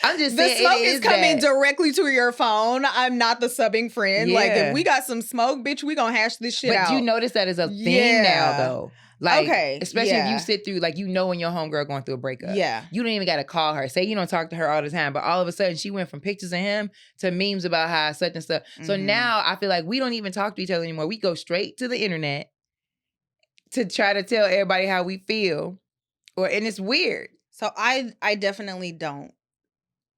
I'm just saying, the smoke is coming directly to your phone. I'm not the subbing friend. Yeah. Like, if we got some smoke, bitch, we gonna hash this shit out. But you notice that is a thing now, though. Like, especially if you sit through, like, when your homegirl going through a breakup. Yeah. You don't even got to call her. Say you don't talk to her all the time, but all of a sudden she went from pictures of him to memes about how such and stuff. So now I feel like we don't even talk to each other anymore. We go straight to the internet to try to tell everybody how we feel. And it's weird. So I definitely don't.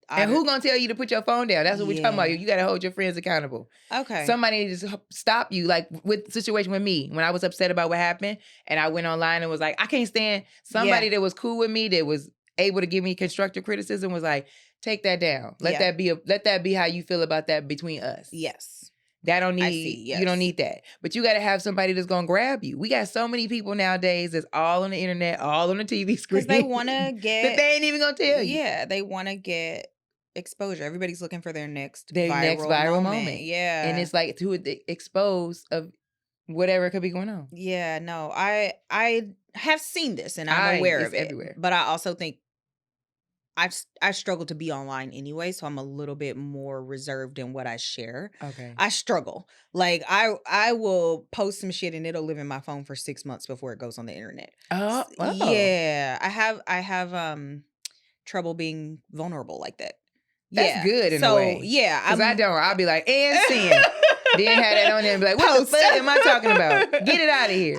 And who gonna tell you to put your phone down? That's what we're talking about. You got to hold your friends accountable. Okay. Somebody just stop you. Like with the situation with me, when I was upset about what happened, and I went online and was like, I can't stand somebody that was cool with me, that was able to give me constructive criticism, was like, take that down. Let that be how you feel about that between us. Yes. That don't I need, see, you don't yes. need that. But you got to have somebody that's going to grab you. We got so many people nowadays that's all on the internet, all on the TV screen. Because they want to that get, they ain't even going to tell you. yeah, they want to get exposure. Everybody's looking for their next Their next viral moment. Yeah. And it's like to expose of whatever could be going on. Yeah, no, I have seen this and I'm aware It's of it. everywhere. But I also think I struggle to be online anyway, so I'm a little bit more reserved in what I share. Okay. I struggle. Like I will post some shit and it'll live in my phone for 6 months before it goes on the internet. Oh. Yeah, I have trouble being vulnerable like that. That's Yeah. good in so, a way. yeah, Because I don't. I'll be like, and sin. Then have that on there and be like, what Post. the fuck am I talking about? Get it out of here.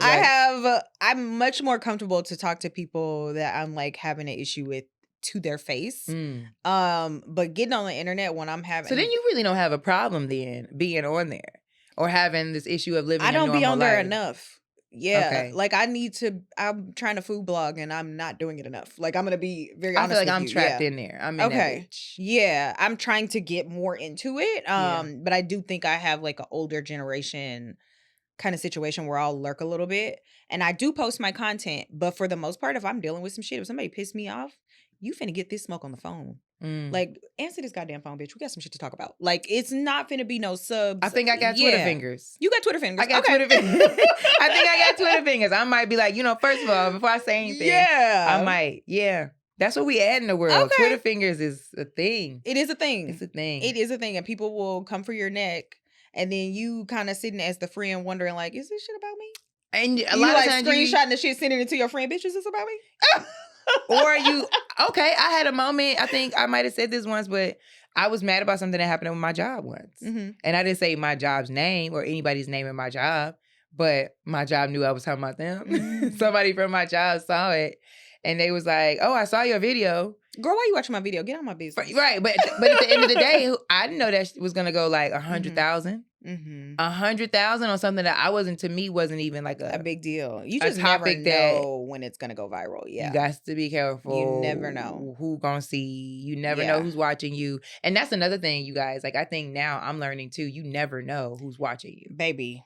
I'm much more comfortable to talk to people that I'm like having an issue with to their face. But getting on the internet when I'm having, so then you really don't have a problem then being on there or having this issue of living. I don't be on there life. enough. Yeah. Okay. Like I'm trying to food blog and I'm not doing it enough. Like I'm gonna be very honest. I feel like with I'm you. trapped Yeah. in there. I'm in that bitch. Yeah. I'm trying to get more into it. But I do think I have like an older generation kind of situation where I'll lurk a little bit. And I do post my content, but for the most part, if I'm dealing with some shit, if somebody pissed me off, you finna get this smoke on the phone. Like, answer this goddamn phone, bitch. We got some shit to talk about. Like, it's not finna be no subs. I think I got Twitter fingers. You got Twitter fingers. I got Twitter fingers. I think I got Twitter fingers. I might be like, first of all, before I say anything, I might. Yeah. That's what we add in the world. Okay. Twitter fingers is a thing. It is a thing. It's a thing. It is a thing. And people will come for your neck. And then you kind of sitting as the friend wondering, like, is this shit about me? And a you lot like of times screenshotting the shit, sending it to your friend, bitch, is this about me? Or okay, I had a moment, I think I might have said this once, but I was mad about something that happened with my job once. And I didn't say my job's name or anybody's name in my job, but my job knew I was talking about them. Somebody from my job saw it and they was like, oh, I saw your video. Girl, why you watching my video? Get on my business. Right, but at the end of the day, I didn't know that was going to go like 100,000. 100,000 on something that wasn't even like a big deal. You just never know when it's gonna go viral. Yeah, you got to be careful. You never know who gonna see. You never know who's watching you, and that's another thing, you guys. Like I think now I'm learning too. You never know who's watching you, baby.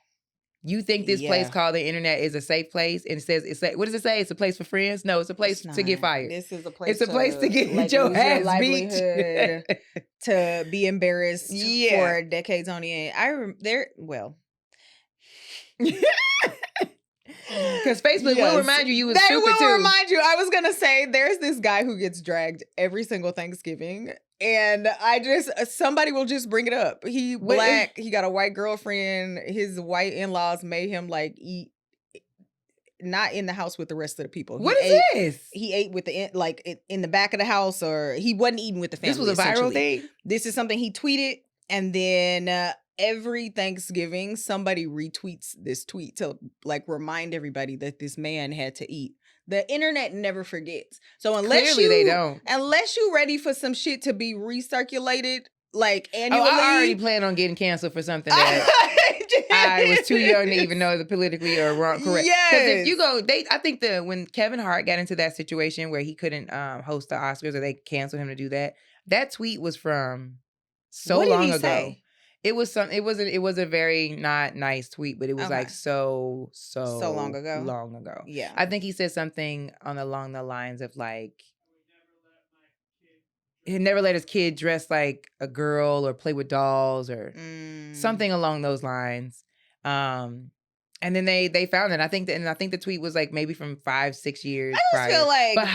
You think this place called the internet is a safe place, and it says what does it say? It's a place for friends. No, it's a place to get fired. This is a place. It's a place to get your ass beat, to be embarrassed for decades on end. Because Facebook will remind you was stupid too. They will remind you. I was gonna say there's this guy who gets dragged every single Thanksgiving. And somebody will just bring it up. He black, he got a white girlfriend. His white in-laws made him like eat, not in the house with the rest of the people. What is this? He ate with in the back of the house, or he wasn't eating with the family. This was a viral thing? This is something he tweeted. And then every Thanksgiving, somebody retweets this tweet to like remind everybody that this man had to eat. The internet never forgets. So unless they don't. Unless you're ready for some shit to be recirculated like annually. I already plan on getting canceled for something that I was too young to even know the politically or wrong correct. Yes. Because if you go, I think when Kevin Hart got into that situation where he couldn't host the Oscars or they canceled him to do that, that tweet was from so long ago. Say? It was a very not nice tweet, but it was like so long ago. Long ago. Yeah. I think he said something along the lines of like he'd never let his kid dress like a girl or play with dolls or something along those lines. And then they found it. I think the tweet was like maybe from 5-6 years I just feel like, but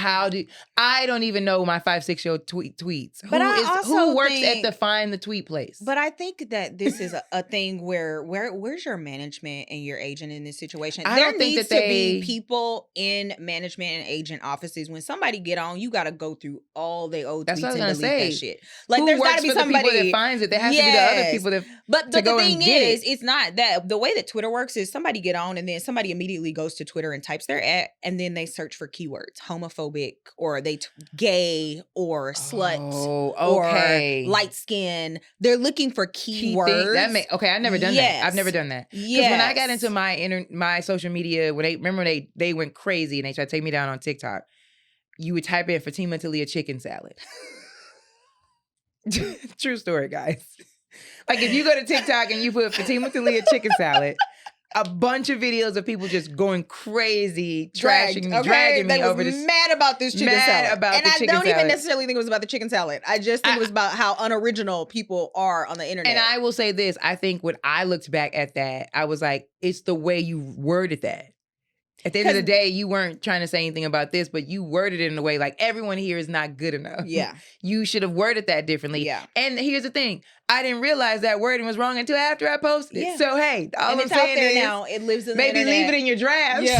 I don't even know my 5-6-year-old tweets. But who works at the find the tweet place? But I think that this is a thing where's your management and your agent in this situation? There needs to be people in management and agent offices. When somebody get on, you got to go through all their old tweets and delete that shit. Like there's got to be somebody that finds it. There has to be the other people that. But the thing is, it's not that. The way that Twitter works is somebody get on and then somebody immediately goes to Twitter and types their ad and then they search for keywords, homophobic or gay or slut or light skin. They're looking for keywords. I've never done that. I've never done that. Because when I got into my social media, when they went crazy and they tried to take me down on TikTok, you would type in Fatima Talia chicken salad. True story, guys. Like if you go to TikTok and you put Fatima Talia chicken salad, a bunch of videos of people just going crazy, trashing me, dragging me over this. Mad about this chicken salad. And I don't even necessarily think it was about the chicken salad. I just think it was about how unoriginal people are on the internet. And I will say this. I think when I looked back at that, I was like, it's the way you worded that. At the end of the day, you weren't trying to say anything about this, but you worded it in a way like everyone here is not good enough. Yeah. You should have worded that differently. Yeah. And here's the thing. I didn't realize that wording was wrong until after I posted it. So, hey, all I'm saying is now. It lives in the maybe internet. leave it in your drafts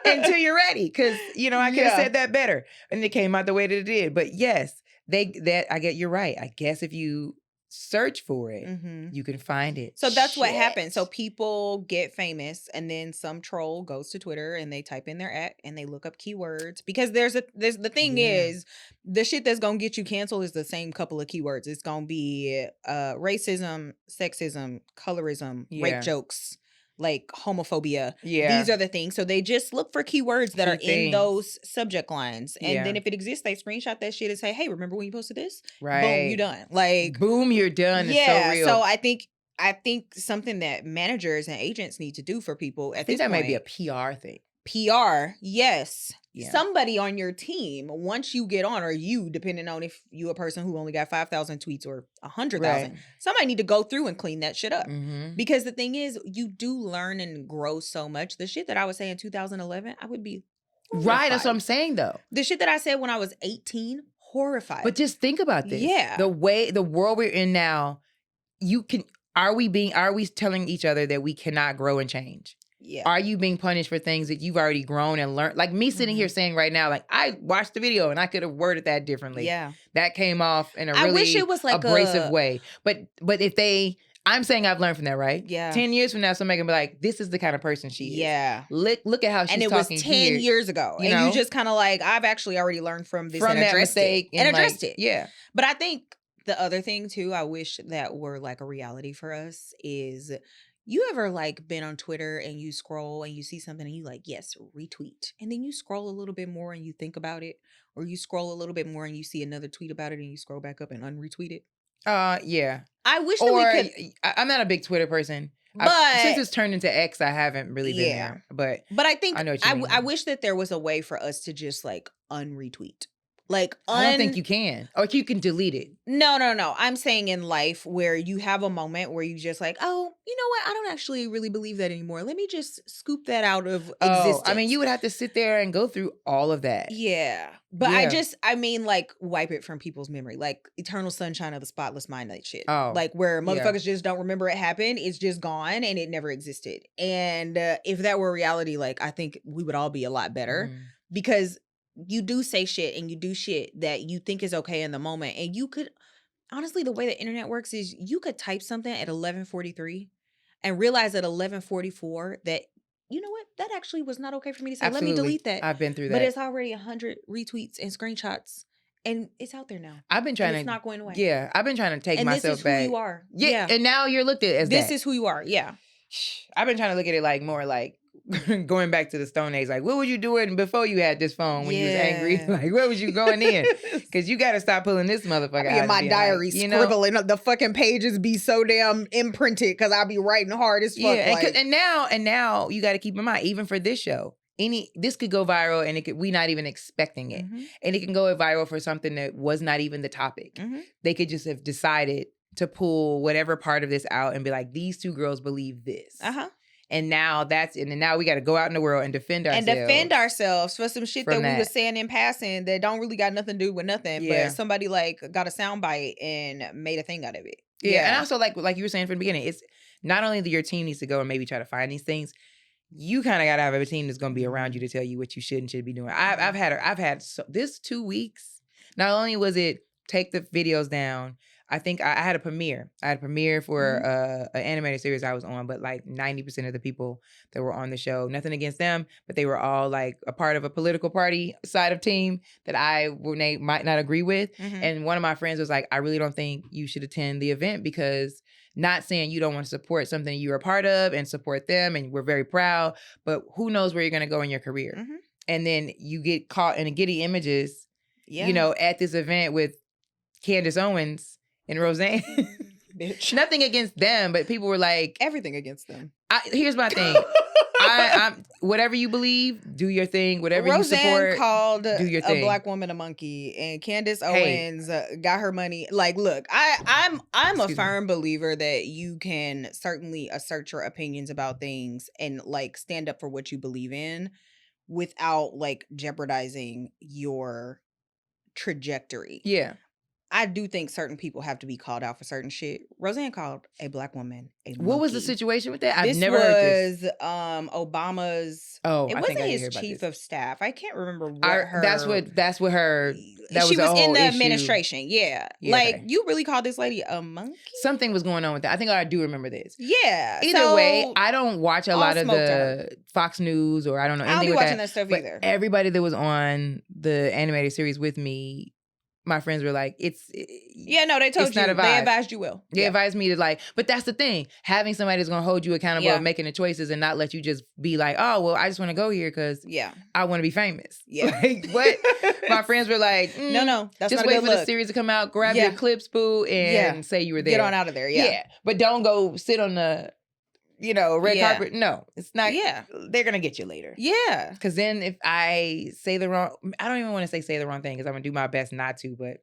until you're ready. Because, you know, I could have said that better. And it came out the way that it did. But yes, you're right. I guess if you search for it, you can find it. So that's what happens. So people get famous and then some troll goes to Twitter and they type in their act and they look up keywords because the thing is the shit that's gonna get you canceled is the same couple of keywords. It's gonna be racism, sexism, colorism, rape jokes, like homophobia. These are the things. So they just look for keywords that are in those subject lines. And then if it exists, they screenshot that shit and say, hey, remember when you posted this? Right. Boom, you're done. Like boom, you're done. It's so real. So I think something that managers and agents need to do for people at this point. That might be a PR thing. PR, yes. Yeah. Somebody on your team, once you get on, or you, depending on if you a person who only got 5,000 tweets or 100,000, somebody need to go through and clean that shit up. Because the thing is, you do learn and grow so much. The shit that I would say in 2011, I would be horrified. Right, that's what I'm saying though. The shit that I said when I was 18, horrified. But just think about this. Yeah. The world we're in now, are we telling each other that we cannot grow and change? Yeah. Are you being punished for things that you've already grown and learned? Like me sitting here saying right now, like I watched the video and I could have worded that differently. Yeah. That came off in a really wish it was like abrasive way. But if I'm saying I've learned from that, right? Yeah. 10 years from now, somebody can be like, this is the kind of person she is. Yeah. Look at how she's talking. And it was 10 years ago. You just kind of like, I've actually already learned from this and that addressed mistake. And addressed it. Yeah. But I think the other thing too, I wish that were like a reality for us is, you ever like been on Twitter and you scroll and you see something and you like, yes, retweet. And then you scroll a little bit more and you think about it. Or you scroll a little bit more and you see another tweet about it and you scroll back up and unretweet it. Yeah. I wish that we could. I'm not a big Twitter person. But since it's turned into X, I haven't really been there. But I think I know what you mean. I wish that there was a way for us to just like unretweet. Like I don't think you can. Or you can delete it. No. I'm saying in life where you have a moment where you just like, oh, you know what? I don't actually really believe that anymore. Let me just scoop that out of existence. I mean, you would have to sit there and go through all of that. Yeah. But I mean, like, wipe it from people's memory. Like, eternal sunshine of the spotless mind, that shit. Oh. Like, where motherfuckers just don't remember it happened. It's just gone and it never existed. And if that were reality, like, I think we would all be a lot better. Because you do say shit and you do shit that you think is okay in the moment. And you could, honestly, the way the internet works is you could type something at 11:43 and realize at 11:44 that, you know what, that actually was not okay for me to say. Absolutely. Let me delete that. I've been through that. But it's already 100 retweets and screenshots. And it's out there now. I've been trying it's not going away. Yeah, I've been trying to take myself back. And this is who you are. Yeah. And now you're looked at as this that. Is who you are. Yeah. I've been trying to look at it like more like going back to the Stone Age, like what were you doing before you had this phone when you was angry? Like where was you going in? Because you got to stop pulling this motherfucker out. In my diary, like, scribbling the fucking pages be so damn imprinted because I'll be writing hard as fuck. Yeah, like. and now you got to keep in mind, even for this show, this could go viral and we not even expecting it, and it can go viral for something that was not even the topic. They could just have decided to pull whatever part of this out and be like, these two girls believe this. And now now we got to go out in the world and defend ourselves. For some shit that we were saying in passing that don't really got nothing to do with nothing. Yeah. But somebody like got a soundbite and made a thing out of it. Yeah. And also like you were saying from the beginning, it's not only that your team needs to go and maybe try to find these things, you kind of got to have a team that's going to be around you to tell you what you should and should be doing. I've had this 2 weeks. Not only was it take the videos down, I think I had a premiere. I had a premiere for an animated series I was on, but like 90% of the people that were on the show, nothing against them, but they were all like a part of a political party side of team that I might not agree with. And one of my friends was like, I really don't think you should attend the event because not saying you don't want to support something you're a part of and support them and we're very proud, but who knows where you're going to go in your career. And then you get caught in a Getty Images, at this event with Candace Owens and Roseanne. bitch. Nothing against them, but people were like, everything against them. Here's my thing. I'm whatever you believe, do your thing. Whatever Roseanne you support, called do your thing. a black woman a monkey, and Candace Owens got her money. Like, look, I'm a firm believer that you can certainly assert your opinions about things and like stand up for what you believe in without like jeopardizing your trajectory. Yeah. I do think certain people have to be called out for certain shit. Roseanne called a black woman a monkey. What was the situation with that? I've never heard this. This was Obama's. Oh, it I wasn't think I his hear about chief this. of staff. I can't remember what her. That's what her. That she was a in whole the issue. administration. Yeah, like okay. you really called this lady a monkey? Something was going on with that. I think I do remember this. Yeah. Either way, I don't watch a lot of the Fox News or I don't know anything. I don't be with watching that stuff either. Everybody that was on the animated series with me, my friends were like, they told you, they advised you well. They advised me to like, but that's the thing, having somebody that's going to hold you accountable of making the choices and not let you just be like, oh, well, I just want to go here because I want to be famous. Yeah. Like, what? My friends were like, no, that's just not wait a for good the series to come out, grab your clips, boo, and say you were there. Get on out of there, yeah. But don't go sit on the red carpet. No, it's not. Yeah. They're going to get you later. Yeah. Because then if I say the wrong, I don't even want to say the wrong thing because I'm going to do my best not to, but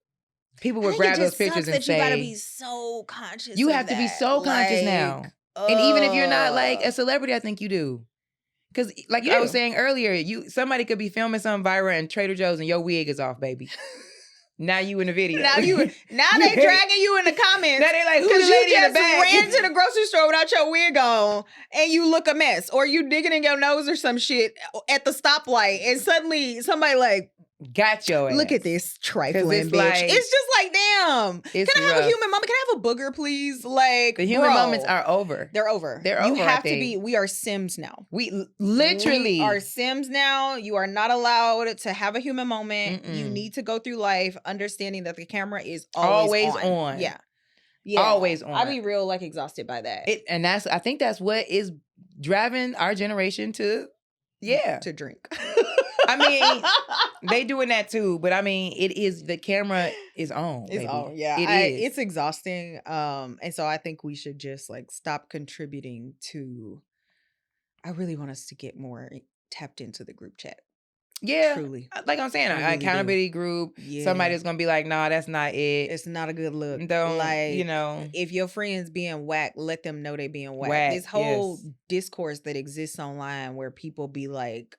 people would grab those pictures and say. You got to be so conscious You have to be so conscious now. And even if you're not like a celebrity, I think you do. Because like I was saying earlier, somebody could be filming something viral in Trader Joe's and your wig is off, baby. Now you in the video. Now they dragging you in the comments. Now they like, who's the lady you in just the back? ran to the grocery store without your wig on and you look a mess. Or you digging in your nose or some shit at the stoplight and suddenly somebody like, got your ass. Look at this trifling bitch. Like, it's just like, damn. Can I have a human moment? Can I have a booger, please? Like, the human moments are over. They're over. You have to be. We are Sims now. We literally are Sims now. You are not allowed to have a human moment. Mm-mm. You need to go through life understanding that the camera is always on. Yeah. Always on. I be real like exhausted by that. I think that's what is driving our generation to drink. I mean, they doing that too, but I mean, the camera is on. It's baby. on, yeah. It's exhausting. And so I think we should just like stop contributing to. I really want us to get more tapped into the group chat. Yeah, truly. Like I'm saying, an accountability group. Yeah. Somebody's gonna be like, "Nah, that's not it. It's not a good look." Don't if your friends being whack, let them know they being whack. This whole discourse that exists online where people be like.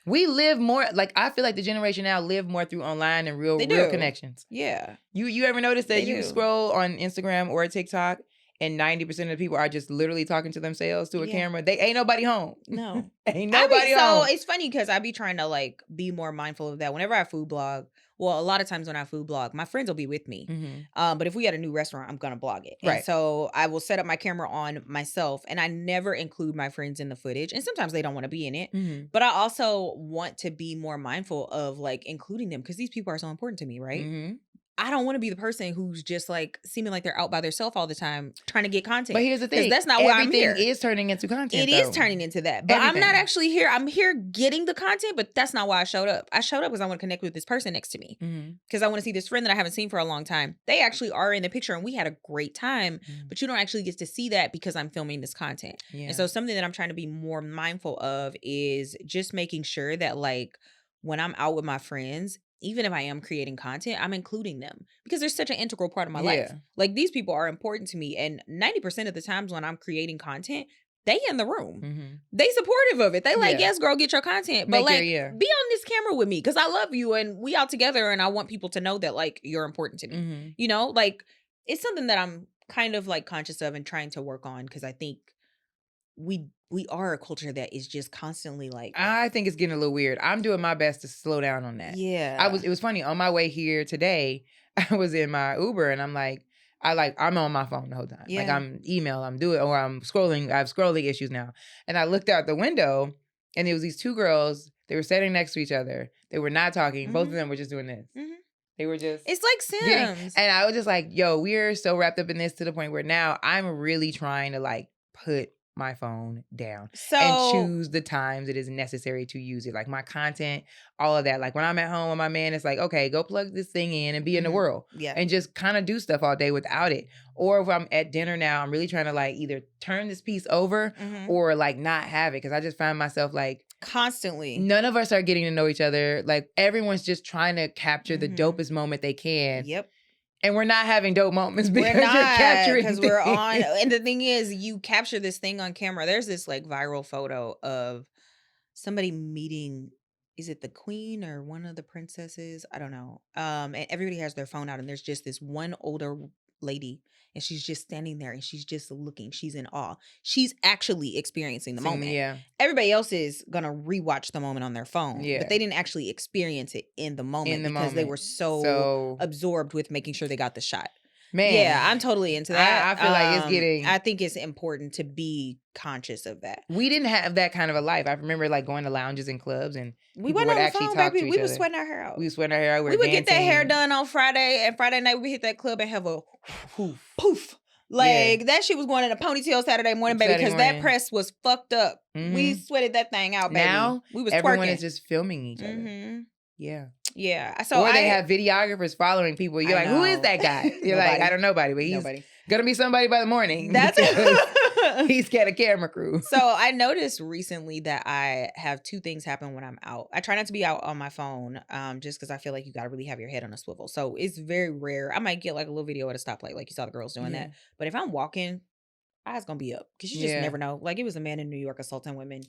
We live more, like, I feel like the generation now live more through online and real connections. Yeah. You ever notice that you scroll on Instagram or TikTok and 90% of the people are just literally talking to themselves through a camera? They ain't nobody home. No. Ain't nobody home. So it's funny because I be trying to like be more mindful of that. Whenever I food blog, well, a lot of times when I food blog, my friends will be with me. Mm-hmm. But if we had a new restaurant, I'm going to blog it. Right. And so I will set up my camera on myself and I never include my friends in the footage. And sometimes they don't want to be in it. Mm-hmm. But I also want to be more mindful of like including them because these people are so important to me, right? Mm-hmm. I don't want to be the person who's just like seeming like they're out by themselves all the time trying to get content. But here's the thing. That's not why I'm here. Everything is turning into content. It is turning into that. But I'm not actually here. I'm here getting the content, but that's not why I showed up. I showed up because I want to connect with this person next to me. Because I want to see this friend that I haven't seen for a long time. They actually are in the picture and we had a great time, but you don't actually get to see that because I'm filming this content. Yeah. And so something that I'm trying to be more mindful of is just making sure that like when I'm out with my friends, even if I am creating content, I'm including them because they're such an integral part of my life. Like these people are important to me. And 90% of the times when I'm creating content, they in the room. Mm-hmm. They supportive of it. They like, yes, girl, get your content. But like, be on this camera with me because I love you and we out together and I want people to know that like you're important to me. Mm-hmm. You know, like it's something that I'm kind of like conscious of and trying to work on because I think we are a culture that is just constantly like. I think it's getting a little weird. I'm doing my best to slow down on that. Yeah. It was funny. On my way here today, I was in my Uber and I'm like, I'm on my phone the whole time. Yeah. Like I'm scrolling. I have scrolling issues now. And I looked out the window and there was these two girls. They were sitting next to each other. They were not talking. Mm-hmm. Both of them were just doing this. Mm-hmm. They were just. It's like Sims. And I was just like, yo, we're so wrapped up in this to the point where now I'm really trying to like put my phone down and So choose the times it is necessary to use it. Like my content, all of that. Like when I'm at home with my man, it's like, okay, go plug this thing in and be in the world. yeah. And just kind of do stuff all day without it. Or if I'm at dinner now, I'm really trying to like either turn this piece over or like not have it. Cause I just find myself like constantly. none of us are getting to know each other. Like everyone's just trying to capture the dopest moment they can. Yep. And we're not having dope moments because we're not, you're capturing because we're on. And the thing is, you capture this thing on camera. There's this like viral photo of somebody meeting, is it the queen or one of the princesses? I don't know. And everybody has their phone out, and there's just this one older lady, and she's just standing there, and she's just looking. She's in awe. She's actually experiencing the moment. Yeah. Everybody else is gonna rewatch the moment on their phone, Yeah. but they didn't actually experience it in the moment because they were so absorbed with making sure they got the shot. Man, yeah, I'm totally into that. I feel like it's getting. I think it's important to be conscious of that. We didn't have that kind of a life. I remember like going to lounges and clubs, and we went on the phone, baby. We was sweating our hair out. We was sweating our hair out. We would get that hair done on Friday, and Friday night we hit that club and have a poof. Like that shit was going in a ponytail Saturday morning, baby, because that press was fucked up. We sweated that thing out, baby. Now we was everyone twerking. is just filming each other. Yeah. Yeah. So or they have videographers following people. You're like, who is that guy? You're like, I don't know nobody, but he's gonna be somebody by the morning. That's he's got a camera crew. So I noticed recently that I have two things happen when I'm out. I try not to be out on my phone, just because I feel like you gotta really have your head on a swivel. So it's very rare. I might get like a little video at a stoplight, like you saw the girls doing that. But if I'm walking, eyes gonna be up because you just never know. Like it was a man in New York assaulting women.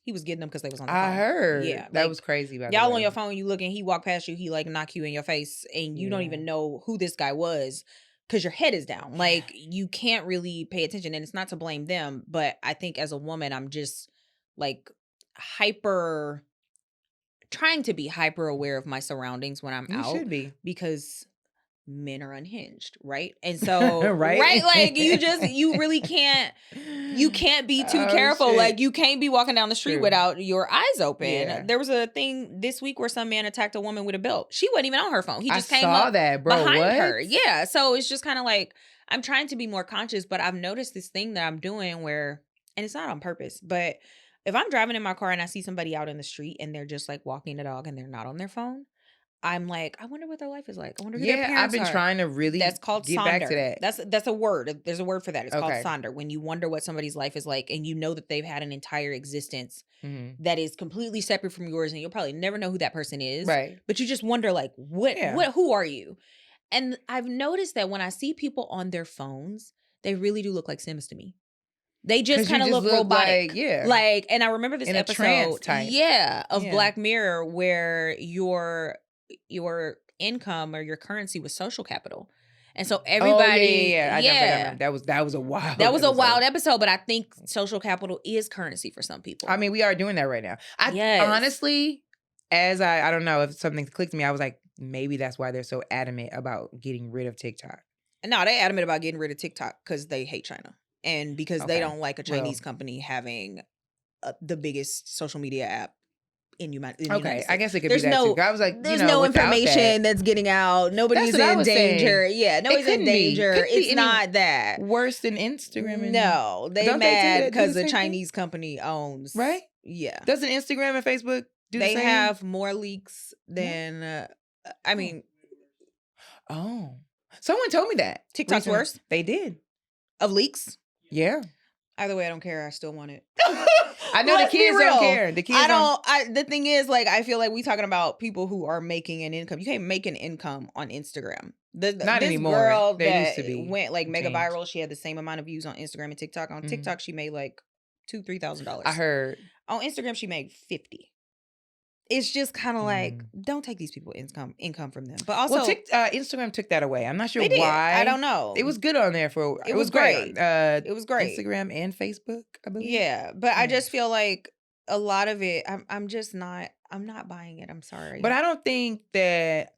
He was getting them because they was on the phone. I heard. Yeah. That was crazy. By y'all on your phone, you looking, he walk past you, he like knock you in your face, and you don't even know who this guy was because your head is down. Like you can't really pay attention, and it's not to blame them, but I think as a woman, I'm just like trying to be hyper aware of my surroundings when I'm out. You should be. Because men are unhinged, right? And so right, like you really can't be too careful. Shit. Like you can't be walking down the street without your eyes open. There was a thing this week where some man attacked a woman with a belt. She wasn't even on her phone. He just came up behind her. Yeah. So it's just kind of like I'm trying to be more conscious, but I've noticed this thing that I'm doing where, and it's not on purpose, but if I'm driving in my car and I see somebody out in the street and they're just like walking the dog and they're not on their phone, I'm like, I wonder what their life is like. I wonder who their parents are. I've been trying to really that's called get sonder. Back to that. That's a word. There's a word for that. It's called sonder. When you wonder what somebody's life is like and you know that they've had an entire existence that is completely separate from yours, and you'll probably never know who that person is. Right. But you just wonder like, who are you? And I've noticed that when I see people on their phones, they really do look like Sims to me. They just kind of look robotic. Like, and I remember this episode of Black Mirror where your income or your currency was social capital. And so everybody that was a wild episode, but I think social capital is currency for some people. I mean, we are doing that right now. Honestly, as I don't know if something clicked to me, I was like, maybe that's why they're so adamant about getting rid of TikTok. No, they're adamant about getting rid of TikTok because they hate China. And because they don't like a Chinese company having the biggest social media app in humanity. I guess it could be that too. I was like, there's no information that's getting out. Nobody's in danger. Yeah, nobody's in danger. It's not that worse than Instagram. No, they mad because the Chinese company owns. Right? Yeah. Doesn't Instagram and Facebook do the same? They have more leaks than. I mean. Oh, someone told me that TikTok's worse. They did of leaks. Yeah. Either way, I don't care. I still want it. I know the kids don't care. The kids the thing is, like, I feel like we talking about people who are making an income. You can't make an income on Instagram. Not anymore. Girl there that used to be went like mega viral. She had the same amount of views on Instagram and TikTok. On TikTok, she made like $2,000-$3,000. I heard. On Instagram, she made $50,000. It's just kind of like, don't take these people income from them. But also, Instagram took that away. I'm not sure why. I don't know. It was good on there for. It was great. It was great. Instagram and Facebook, I believe. Yeah, but I just feel like a lot of it. I'm just not. I'm not buying it. I'm sorry. But I don't think that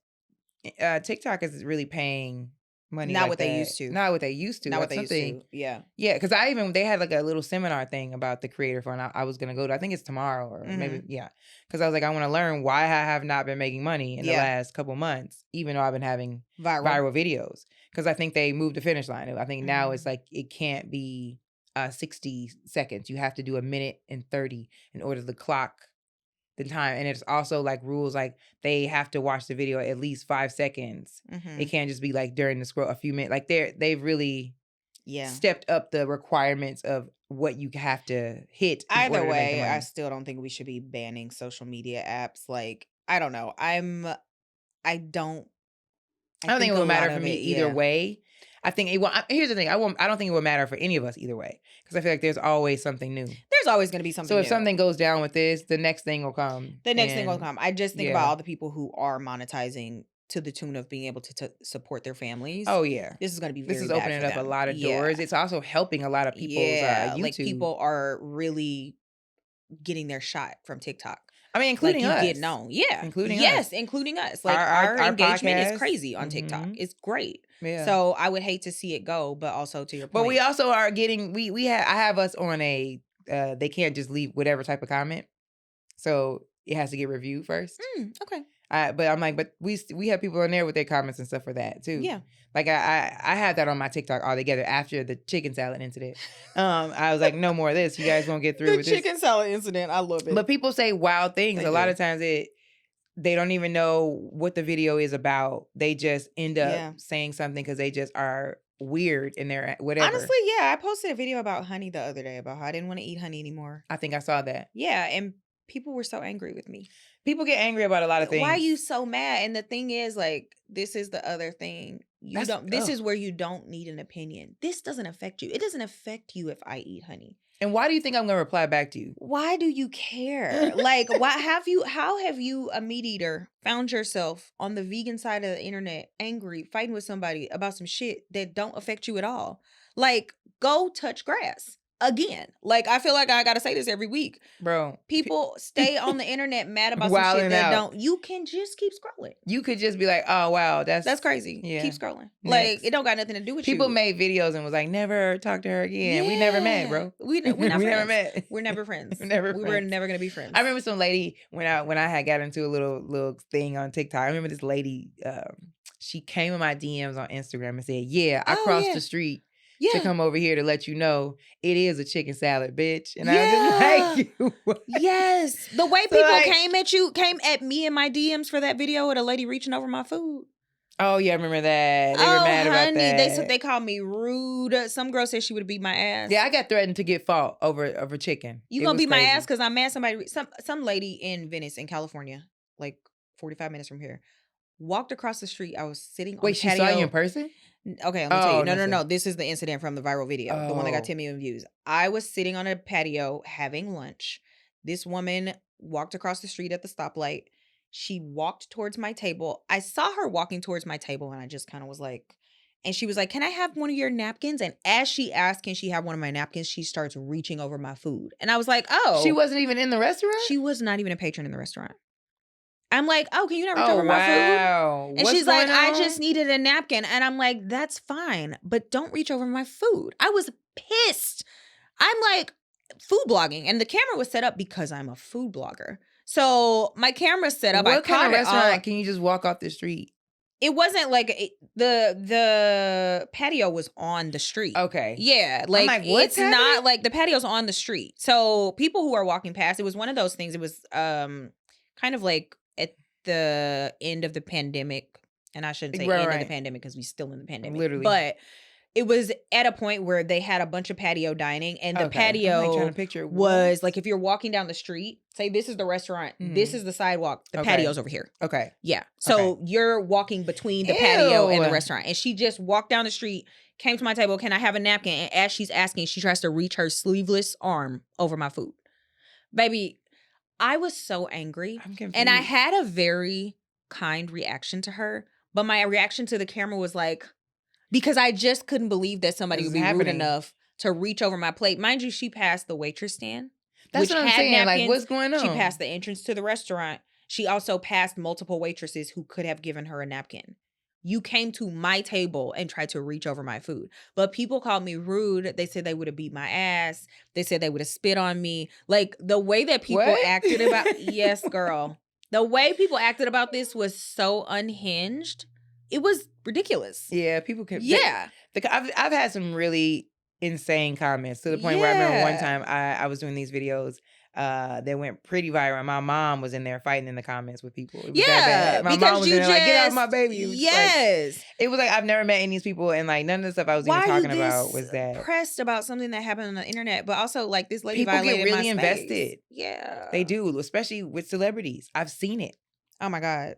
TikTok is really paying money. Not what they used to. Not what they used to. Not what they used to. Yeah. Yeah, because they had like a little seminar thing about the creator fund. I was gonna go to. I think it's tomorrow or maybe because I was like, I want to learn why I have not been making money in the last couple months, even though I've been having viral videos. Because I think they moved the finish line. I think now it's like it can't be 60 seconds. You have to do 1:30 in order to clock the time. And it's also like rules like they have to watch the video at least 5 seconds. It can't just be like during the scroll a few minutes. Like they've really stepped up the requirements of what you have to hit in Either order to make the way, money. I still don't think we should be banning social media apps. Like, I don't know. I don't think it would matter for of me it, either way. I think it will. Here's the thing. I don't think it would matter for any of us either way, because I feel like there's always something new. There's always going to be something So if new. something goes down with this, the next thing will come. The next thing will come. I just think about all the people who are monetizing to the tune of being able to support their families. Oh yeah, this is going to be very this is bad opening for up a them. lot of doors. It's also helping a lot of people's YouTube. Like people are really getting their shot from TikTok. I mean, including like you us. get known. Yeah. Including yes, us. including us. Like our engagement podcast is crazy on TikTok. It's great. Yeah. So I would hate to see it go, but also to your point. But we also are getting I have us on a they can't just leave whatever type of comment. So it has to get reviewed first. Okay. But I'm like, but we have people in there with their comments and stuff for that too. Yeah. Like I had that on my TikTok altogether after the chicken salad incident. I was like, no more of this. You guys won't get through with this. The chicken salad incident. I love it. But people say wild things. A lot of times they don't even know what the video is about. They just end up saying something because they just are weird in their whatever. Honestly, yeah. I posted a video about honey the other day about how I didn't want to eat honey anymore. I think I saw that. Yeah, and people were so angry with me. People get angry about a lot of things. Why are you so mad? And the thing is, like, this is the other thing. This is where you don't need an opinion. This doesn't affect you. It doesn't affect you if I eat honey. And why do you think I'm gonna reply back to you? Why do you care? Like, how have you, a meat eater, found yourself on the vegan side of the internet, angry, fighting with somebody about some shit that don't affect you at all? Like, go touch grass. Again, like I feel like I gotta say this every week, bro. People stay on the internet mad about some shit that don't. You can just keep scrolling. You could just be like, "Oh wow, that's crazy." Yeah. Keep scrolling. Like it don't got nothing to do with people you. made videos and was like, "Never talk to her again." We never met, bro. We're not we friends. never met. We're never friends. We were never gonna be friends. I remember some lady when I had got into a little thing on TikTok. I remember this lady. She came in my DMs on Instagram and said, "Yeah, I crossed the street." To come over here to let you know it is a chicken salad, bitch. And I was just like, yes. The way people came at me in my DMs for that video with a lady reaching over my food. Oh yeah, I remember that. They were mad about that. They said they called me rude. Some girl said she would beat my ass. Yeah, I got threatened to get fought over chicken. You gonna beat my ass because I'm mad somebody some lady in Venice in California, like 45 minutes from here, walked across the street. I was sitting on the patio. Wait, she saw you in person? Okay, let me tell you. No. This is the incident from the viral video. The one that got 10 million views. I was sitting on a patio having lunch. This woman walked across the street at the stoplight. She walked towards my table. I saw her walking towards my table and I just kind of was like, and she was like, "Can I have one of your napkins?" And as she asked, "Can she have one of my napkins?" she starts reaching over my food. And I was like, "Oh." She wasn't even in the restaurant? She was not even a patron in the restaurant. I'm like, "Oh, can you not reach over my food?" And she's like, "I just needed a napkin." And I'm like, "That's fine, but don't reach over my food." I was pissed. I'm like, food blogging. And the camera was set up because I'm a food blogger. So my camera's set up. What kind of restaurant can you just walk off the street? It wasn't like the patio was on the street. Okay. Yeah. Like it's not like the patio's on the street. So people who are walking past, it was one of those things. It was kind of like at the end of the pandemic, and I shouldn't say end of the pandemic because we're still in the pandemic. Literally. But it was at a point where they had a bunch of patio dining, and the patio was like if you're walking down the street, say this is the restaurant, this is the sidewalk, the patio's over here. Okay. Yeah. So you're walking between the patio and the restaurant. And she just walked down the street, came to my table, "Can I have a napkin?" And as she's asking, she tries to reach her sleeveless arm over my food. Baby, I was so angry. I'm confused. And I had a very kind reaction to her, but my reaction to the camera was like, because I just couldn't believe that somebody would be rude enough to reach over my plate. Mind you, she passed the waitress stand. That's what I'm saying. Napkins. Like, what's going on? She passed the entrance to the restaurant. She also passed multiple waitresses who could have given her a napkin. You came to my table and tried to reach over my food. But people called me rude. They said they would have beat my ass. They said they would have spit on me. Like, the way that people acted about... Yes, girl. The way people acted about this was so unhinged. It was ridiculous. Yeah, people can... Yeah. I've had some really insane comments to the point where I remember one time I was doing these videos that went pretty viral. And my mom was in there fighting in the comments with people. It was that bad. My mom was in there like, get off my baby. It was it was like I've never met any of these people, and like none of the stuff I was even talking about was that pressed about something that happened on the internet, but also like this lady people violated get really my invested. Space. Yeah, they do, especially with celebrities. I've seen it. Oh my god.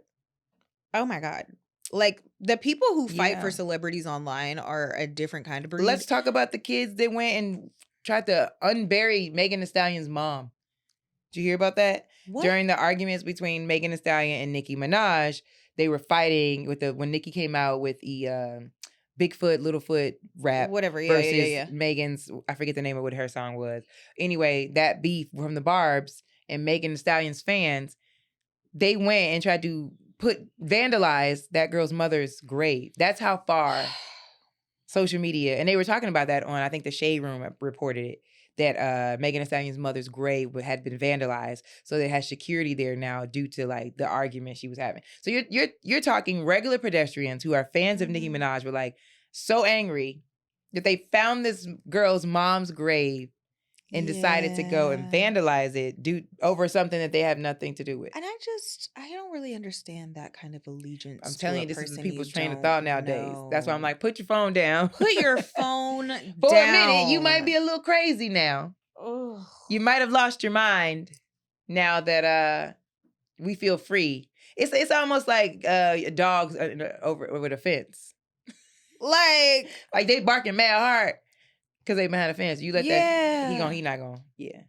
Like the people who fight for celebrities online are a different kind of breed. Let's talk about the kids that went and tried to unbury Megan Thee Stallion's mom. Did you hear about that? What? During the arguments between Megan Thee Stallion and Nicki Minaj, they were fighting with when Nicki came out with the Bigfoot, Littlefoot rap. Whatever, versus Megan's, I forget the name of what her song was. Anyway, that beef from the Barbs and Megan Thee Stallion's fans, they went and tried to vandalize that girl's mother's grave. That's how far social media, and they were talking about that on, I think the Shade Room reported it, that Megan Thee Stallion's mother's grave had been vandalized. So they had security there now due to like the argument she was having. So you're talking regular pedestrians who are fans of Nicki Minaj were like so angry that they found this girl's mom's grave and decided to go and vandalize it over something that they have nothing to do with. And I don't really understand that kind of allegiance. I'm telling you, this is people's train of thought nowadays. That's why I'm like, put your phone down. Put your phone down. For a minute, you might be a little crazy now. Ugh. You might have lost your mind now that we feel free. It's almost like dogs over the fence. like they barking mad hard. Because they behind the fence. You let that, he not going,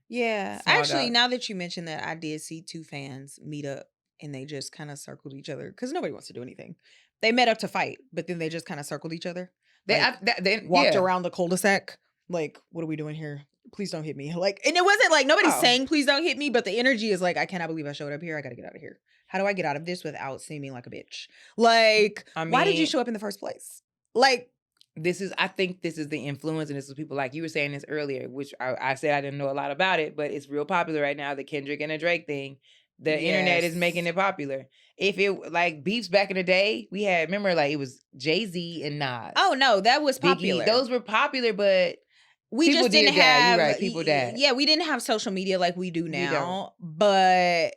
Yeah. Actually, now that you mentioned that, I did see two fans meet up and they just kind of circled each other because nobody wants to do anything. They met up to fight, but then they just kind of circled each other. They walked around the cul-de-sac. Like, what are we doing here? Please don't hit me. Like, and it wasn't like nobody's saying, please don't hit me, but the energy is like, I cannot believe I showed up here. I got to get out of here. How do I get out of this without seeming like a bitch? Like, why did you show up in the first place? Like, I think this is the influence, and this is people like you were saying this earlier, which I said I didn't know a lot about it, but it's real popular right now, the Kendrick and the Drake thing. The internet is making it popular. If it like beefs back in the day, we had, remember, like it was Jay-Z and Nas. Oh no, that was popular. Biggie, those were popular, but we just didn't have. You're right, people died. Yeah, we didn't have social media like we do now. But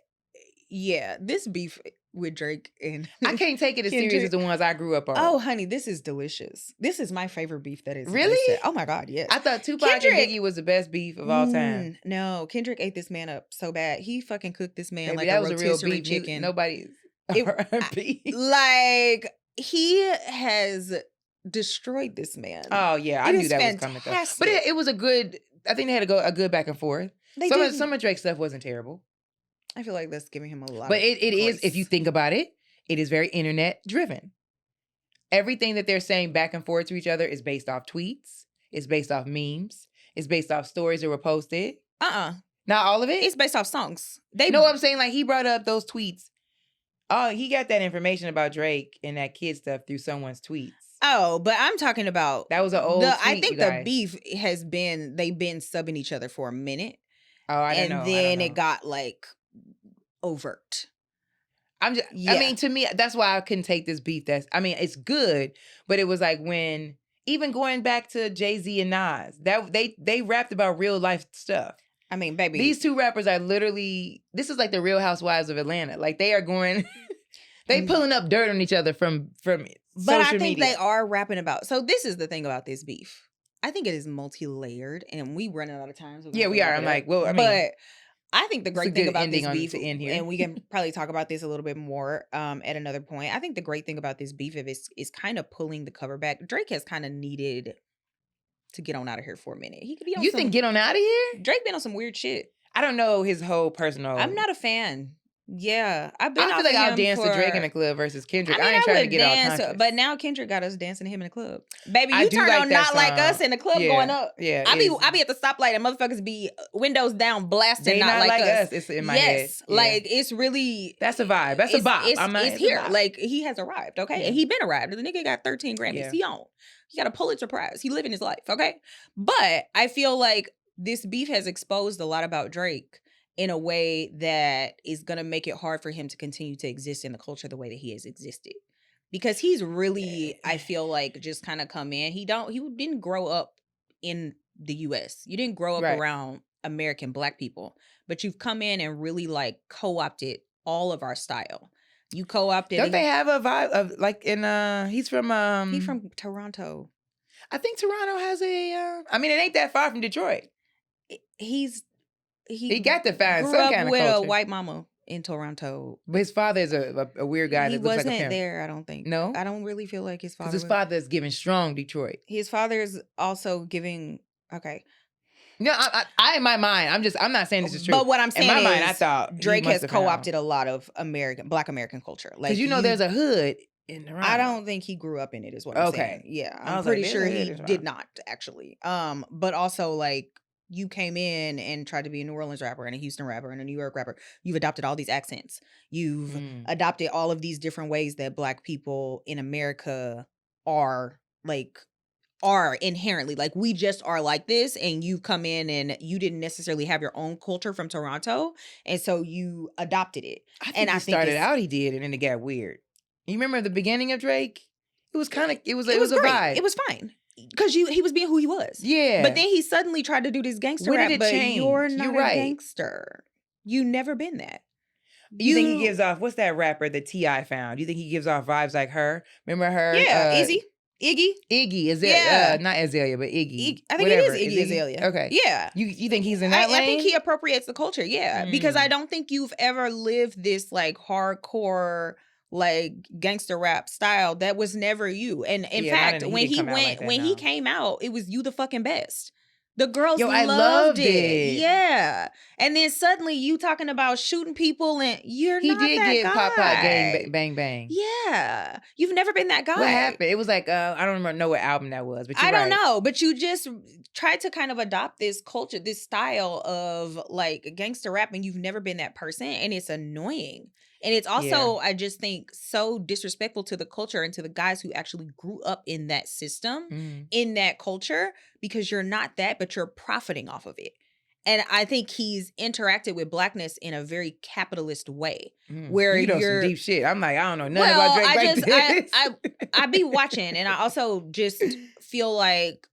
yeah, this beef with Drake and I can't take it as serious as the ones I grew up on. Oh, honey, this is delicious. This is my favorite beef that is really. Existed. Oh my god, yes. I thought Tupac and Biggie was the best beef of all time. No, Kendrick ate this man up so bad. He fucking cooked this man like a rotisserie chicken. Nobody's like he has destroyed this man. Oh yeah, I knew that was coming though. But it was a good. I think they had a good back and forth. Some of Drake's stuff wasn't terrible. I feel like that's giving him a lot. But it is, if you think about it, it is very internet driven. Everything that they're saying back and forth to each other is based off tweets. It's based off memes. It's based off stories that were posted. Not all of it. It's based off songs. They know what I'm saying. Like he brought up those tweets. Oh, he got that information about Drake and that kid stuff through someone's tweets. Oh, but I'm talking about that was an old tweet, I think the beef has been, they've been subbing each other for a minute. Oh, I don't know. And then it got like overt. I mean, to me, that's why I couldn't take this beef. It's good, but it was like when, even going back to Jay-Z and Nas, that they rapped about real life stuff. I mean, baby, these two rappers are literally, this is like the Real Housewives of Atlanta. Like they are going, they pulling up dirt on each other from social media. But I think they are rapping about, so this is the thing about this beef. I think it is multi-layered, and we running out of time. So we are. I'm like, well, I mean, but I think the great thing about this beef, to end here. and we can probably talk about this a little bit more at another point. I think the great thing about this beef is kind of pulling the cover back. Drake has kind of needed to get on out of here for a minute. He could be on. You think get on out of here? Drake been on some weird shit. I don't know his whole personal. I'm not a fan. Yeah, I feel like I'll dance to Drake in the club versus Kendrick. I ain't trying to get all conscious. But now Kendrick got us dancing to him in the club. Baby, you turn on Not Like Us in the club going up. Yeah, I be at the stoplight and motherfuckers be windows down blasting Not Like Us. It's in my head. Yes, like it's really. That's a vibe. That's a bop. It's here. Like he has arrived. Okay, and he been arrived. The nigga got 13 Grammys. Yeah. He on. He got a Pulitzer Prize. He living his life. Okay, but I feel like this beef has exposed a lot about Drake in a way that is going to make it hard for him to continue to exist in the culture the way that he has existed. Because he's really, I feel like, just kind of come in. He didn't grow up in the US. You didn't grow up Right. around American Black people, but you've come in and really like co-opted all of our style. You co-opted. Don't they have a vibe of like in he's from Toronto. I think Toronto has a I mean it ain't that far from Detroit. He got to find grew some up kind of with culture. a white mama in Toronto. But his father is a weird guy He that looks like a wasn't pimp. there, I don't think. No? I don't really feel like his father. Because his father is giving strong Detroit. His father's also giving. Okay. No, I in my mind, I'm not saying this is true. But what I'm saying in my is, mind, I thought Drake has co-opted a a lot of Black American culture. Like, because there's a hood in Toronto. I don't think he grew up in it. Is what I'm saying. Yeah, I'm pretty sure he did not actually. But also like you came in and tried to be a New Orleans rapper and a Houston rapper and a New York rapper. You've adopted all these accents. You've adopted all of these different ways that Black people in America are inherently like we just are like this, and you come in and you didn't necessarily have your own culture from Toronto, and so you adopted it. I think he started out he did, and then it got weird. You remember the beginning of Drake? It was kind of it was a great. vibe. It was fine because he was being who he was. Yeah, but then he suddenly tried to do this gangster rap. But change? You're not a gangster. You never been that. You think he gives off what's that rapper that T.I. found? You think he gives off vibes like her? Remember her? Yeah, Iggy is it not Azalea, but Iggy. I think it is Iggy Azalea. Okay. Yeah. You think he's in that lane? I think he appropriates the culture, because I don't think you've ever lived this like hardcore like gangster rap style. That was never you. And in fact, when he came out, it was you the fucking best. The girls loved it. Yeah. And then suddenly you talking about shooting people and you're not that guy. He did get pop gang bang bang. Yeah. You've never been that guy. What happened? It was like I don't know what album that was, but I don't know. But you just tried to kind of adopt this culture, this style of like gangster rap, and you've never been that person, and it's annoying. And it's also, I just think, so disrespectful to the culture and to the guys who actually grew up in that system, in that culture, because you're not that, but you're profiting off of it. And I think he's interacted with Blackness in a very capitalist way, where you know some deep shit. I'm like, I don't know nothing about Drake like this. I be watching, and I also just feel like,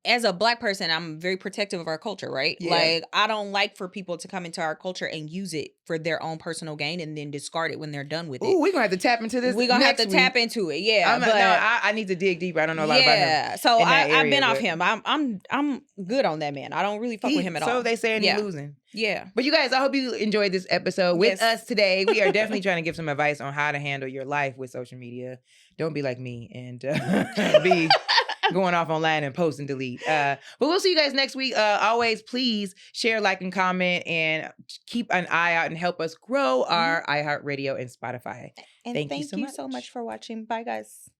as a Black person, I'm very protective of our culture, right? Yeah. Like, I don't like for people to come into our culture and use it for their own personal gain and then discard it when they're done with it. Ooh, we're going to have to tap into this. We're going to have to tap into it, yeah. I need to dig deeper. I don't know a lot about him. Yeah, so I've been off him. I'm good on that man. I don't really fuck with him at all. So they saying he's losing. Yeah. But you guys, I hope you enjoyed this episode with us today. We are definitely trying to give some advice on how to handle your life with social media. Don't be like me and be going off online and post and delete. But we'll see you guys next week. Always, please share, like, and comment, and keep an eye out and help us grow our iHeartRadio and Spotify. And thank you so much for watching. Bye, guys.